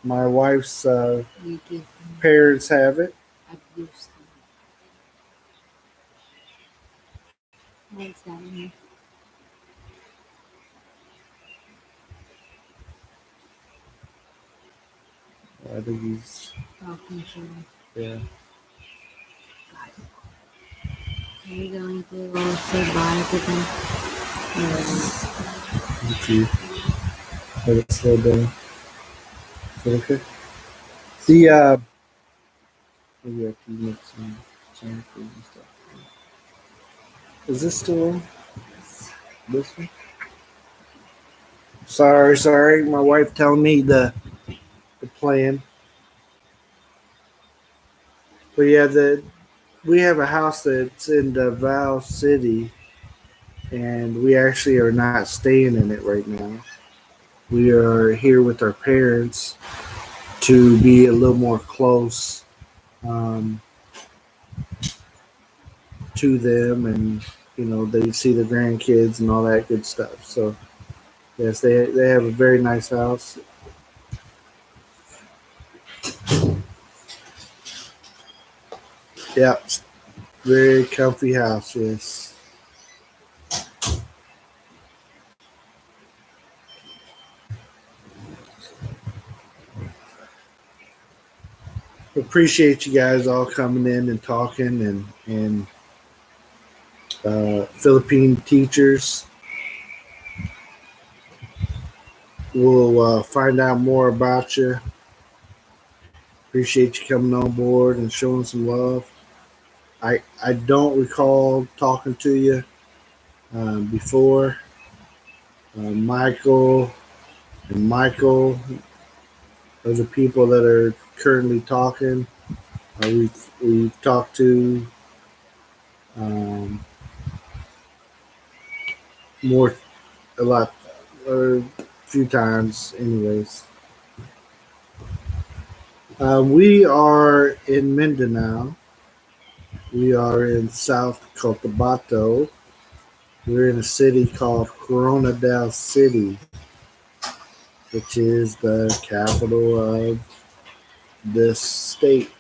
My wife's You give him parents have it. abuse. What's that mean? I think he's Talking to him. yeah. Are you going to say bye to them? Let's see. Let it slow down. Is that okay? The maybe I have to make some changes and stuff. Is this still on? This one? Sorry. My wife telling me the plan. But yeah, we have a house that's in Davao City, and we actually are not staying in it right now. We are here with our parents to be a little more close um, to them, and they see the grandkids and all that good stuff. So yes, they have a very nice house. Yeah, very comfy house. Yes. Appreciate you guys all coming in and talking, and Philippine teachers. We'll find out more about you. Appreciate you coming on board and showing some love. I don't recall talking to you before. Michael and Michael are the people that are currently talking. We've talked to um, more a lot or a few times, anyways. We are in Mindanao. We are in South Cotabato. We're in a city called Coronadal City, which is the capital of this state.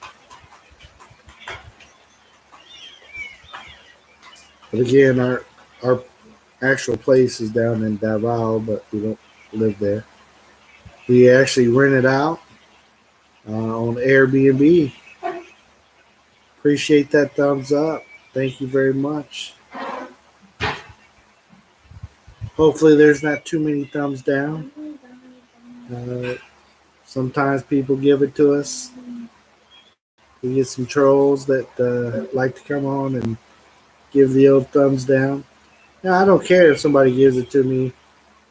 But again, our actual place is down in Davao, but we don't live there. We actually rent it out on Airbnb. Appreciate that thumbs up. Thank you very much. Hopefully, there's not too many thumbs down. Uh, Sometimes people give it to us. We get some trolls that like to come on and give the old thumbs down. Now, I don't care if somebody gives it to me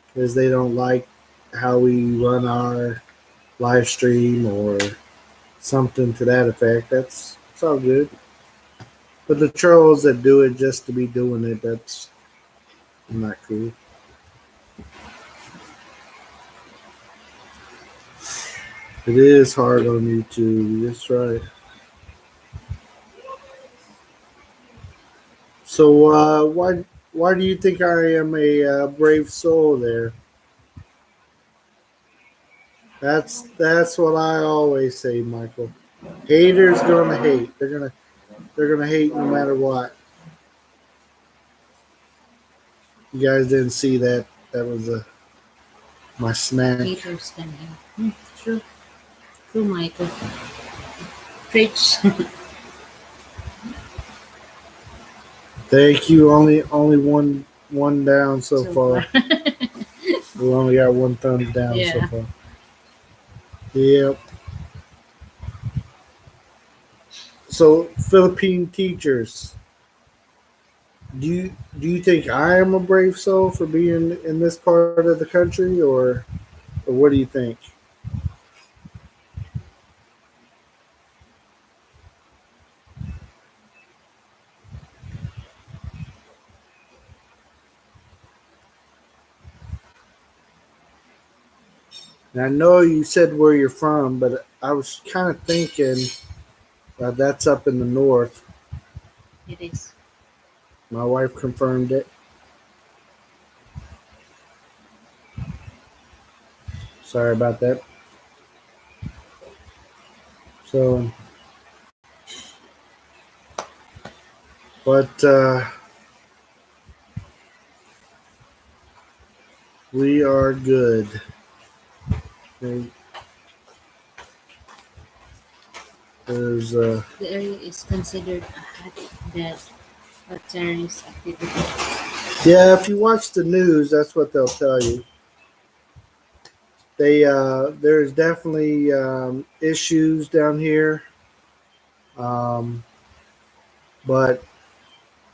because they don't like how we run our live stream or something to that effect. That's it's all good. But the trolls that do it just to be doing it, that's not cool. It is hard on YouTube. That's right. So why do you think I am a brave soul there? That's what I always say, Michael. Haters gonna hate. They're gonna hate no matter what. You guys didn't see that. That was my snack. Haters can hate. True. True, Michael. Preach. Thank you. Only one down so So far. far. We only got one thumbs down so Yeah. far. Yep. So Philippine teachers, do you think I am a brave soul for being in this part of the country, or what do you think? And I know you said where you're from, but I was kind of thinking that's up in the north. It is. My wife confirmed it. Sorry about that. So, but we are good. Okay. There's The area is considered a hotbed of terrorist activity. yeah. If you watch the news, that's what they'll tell you. There's definitely issues down here, um, but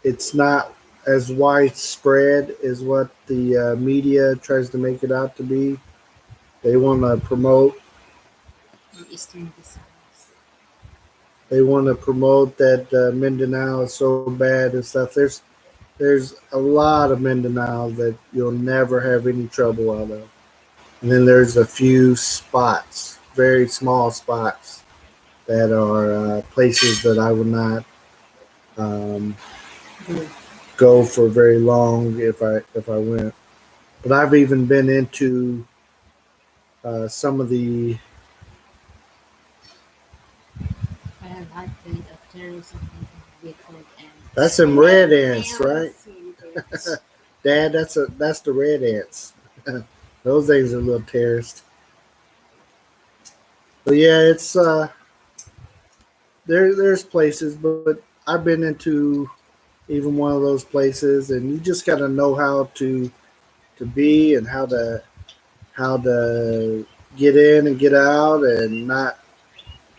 it's not as widespread as what the media tries to make it out to be. They want to promote. From Eastern Visayas. They want to promote that Mindanao is so bad and stuff. There's a lot of Mindanao that you'll never have any trouble out of. And then there's a few spots, very small spots, that are places that I would not um, Good. go for very long if I went. But I've even been into some of the. A hotbed of terrorist activity with called That's ants. some red ants, right? Ants. Dad, that's the red ants. Those things are a little terrorist. But yeah, it's there's places, but I've been into even one of those places, and you just got to know how to be and how to get in and get out and not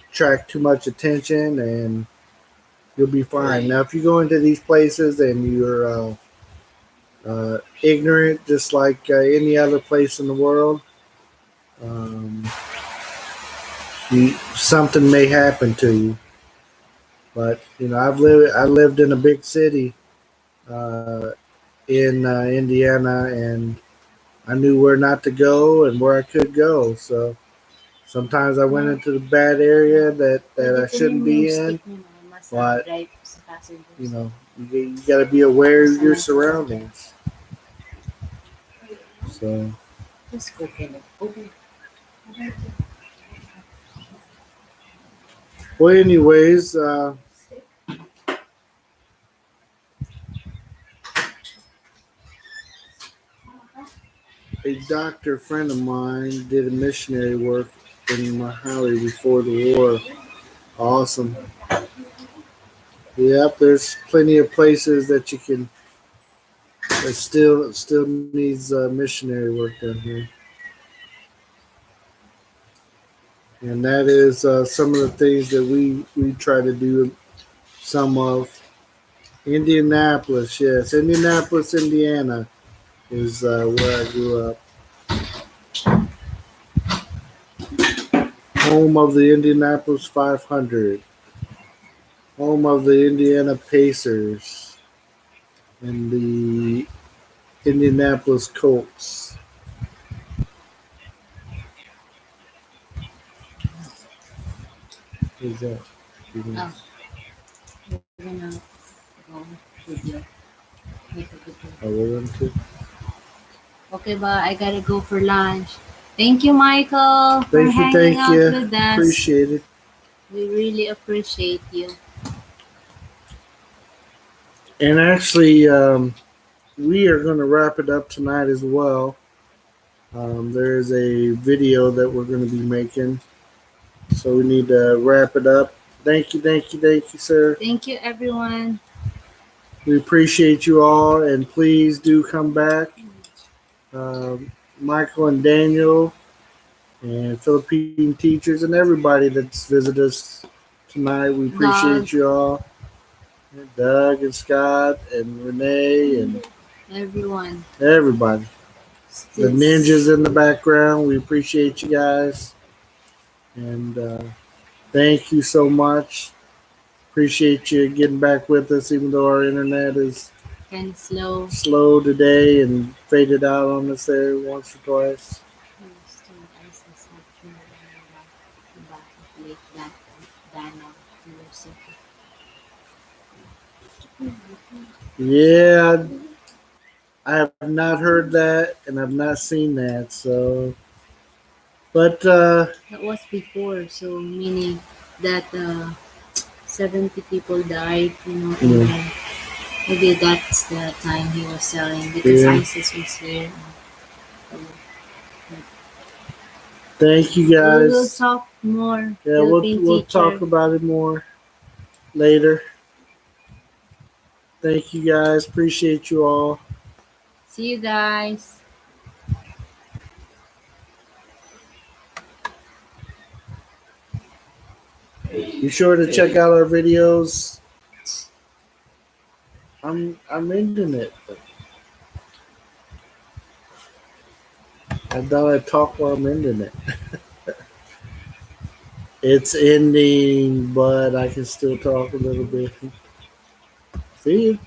attract too much attention, and you'll be fine. Now, if you go into these places and you're ignorant, just like any other place in the world, um, something may happen to you. But I lived in a big city uh, in Indiana, and I knew where not to go and where I could go. So sometimes I went into the bad area that I Pwede shouldn't kunin yung be in. stick mo, no? Mas But drive sa passenger you side. know, you got to be aware of your surroundings. So, Just open it. Open. well, anyways, a doctor friend of mine did a missionary work in Mali before the war. Awesome. Yep, there's plenty of places that you can that still needs missionary work done here, and that is some of the things that we try to do. Some of Indianapolis, yes, Indianapolis, Indiana is where I grew up. Home of the Indianapolis 500, home of the Indiana Pacers, and the Indianapolis Colts. What is that? Oh, we're gonna go video. Make a video. Oh, we're into. Okay, but I gotta go for lunch. Thank you, Michael, for hanging Thank out you. with us. Appreciate it. We really appreciate you. And actually, we are going to wrap it up tonight as well. There's a video that we're going to be making, so we need to wrap it up. Thank you, sir. Thank you, everyone. We appreciate you all, and please do come back. Michael and Daniel, and Philippine teachers, and everybody that's visited us tonight. We Dog, appreciate you all. Doug and Scott and Renee and everyone. everybody. The ninjas in the background. We appreciate you guys. And thank you so much. Appreciate you getting back with us, even though our internet is Kind of slow. slow today and faded out on us there once or twice. Yeah, I have not heard that and I've not seen that. So, but That was before, so meaning that 70 people died, yeah, maybe that's the time he was selling because yeah. ISIS was there. So, Thank you we will guys. talk more, Yeah, Philippine we'll talk teacher. about it more later. Thank you guys. Appreciate you all. See you guys. Be sure to check out our videos. I'm ending it. I thought I'd talk while I'm ending it. It's ending, but I can still talk a little bit. See you.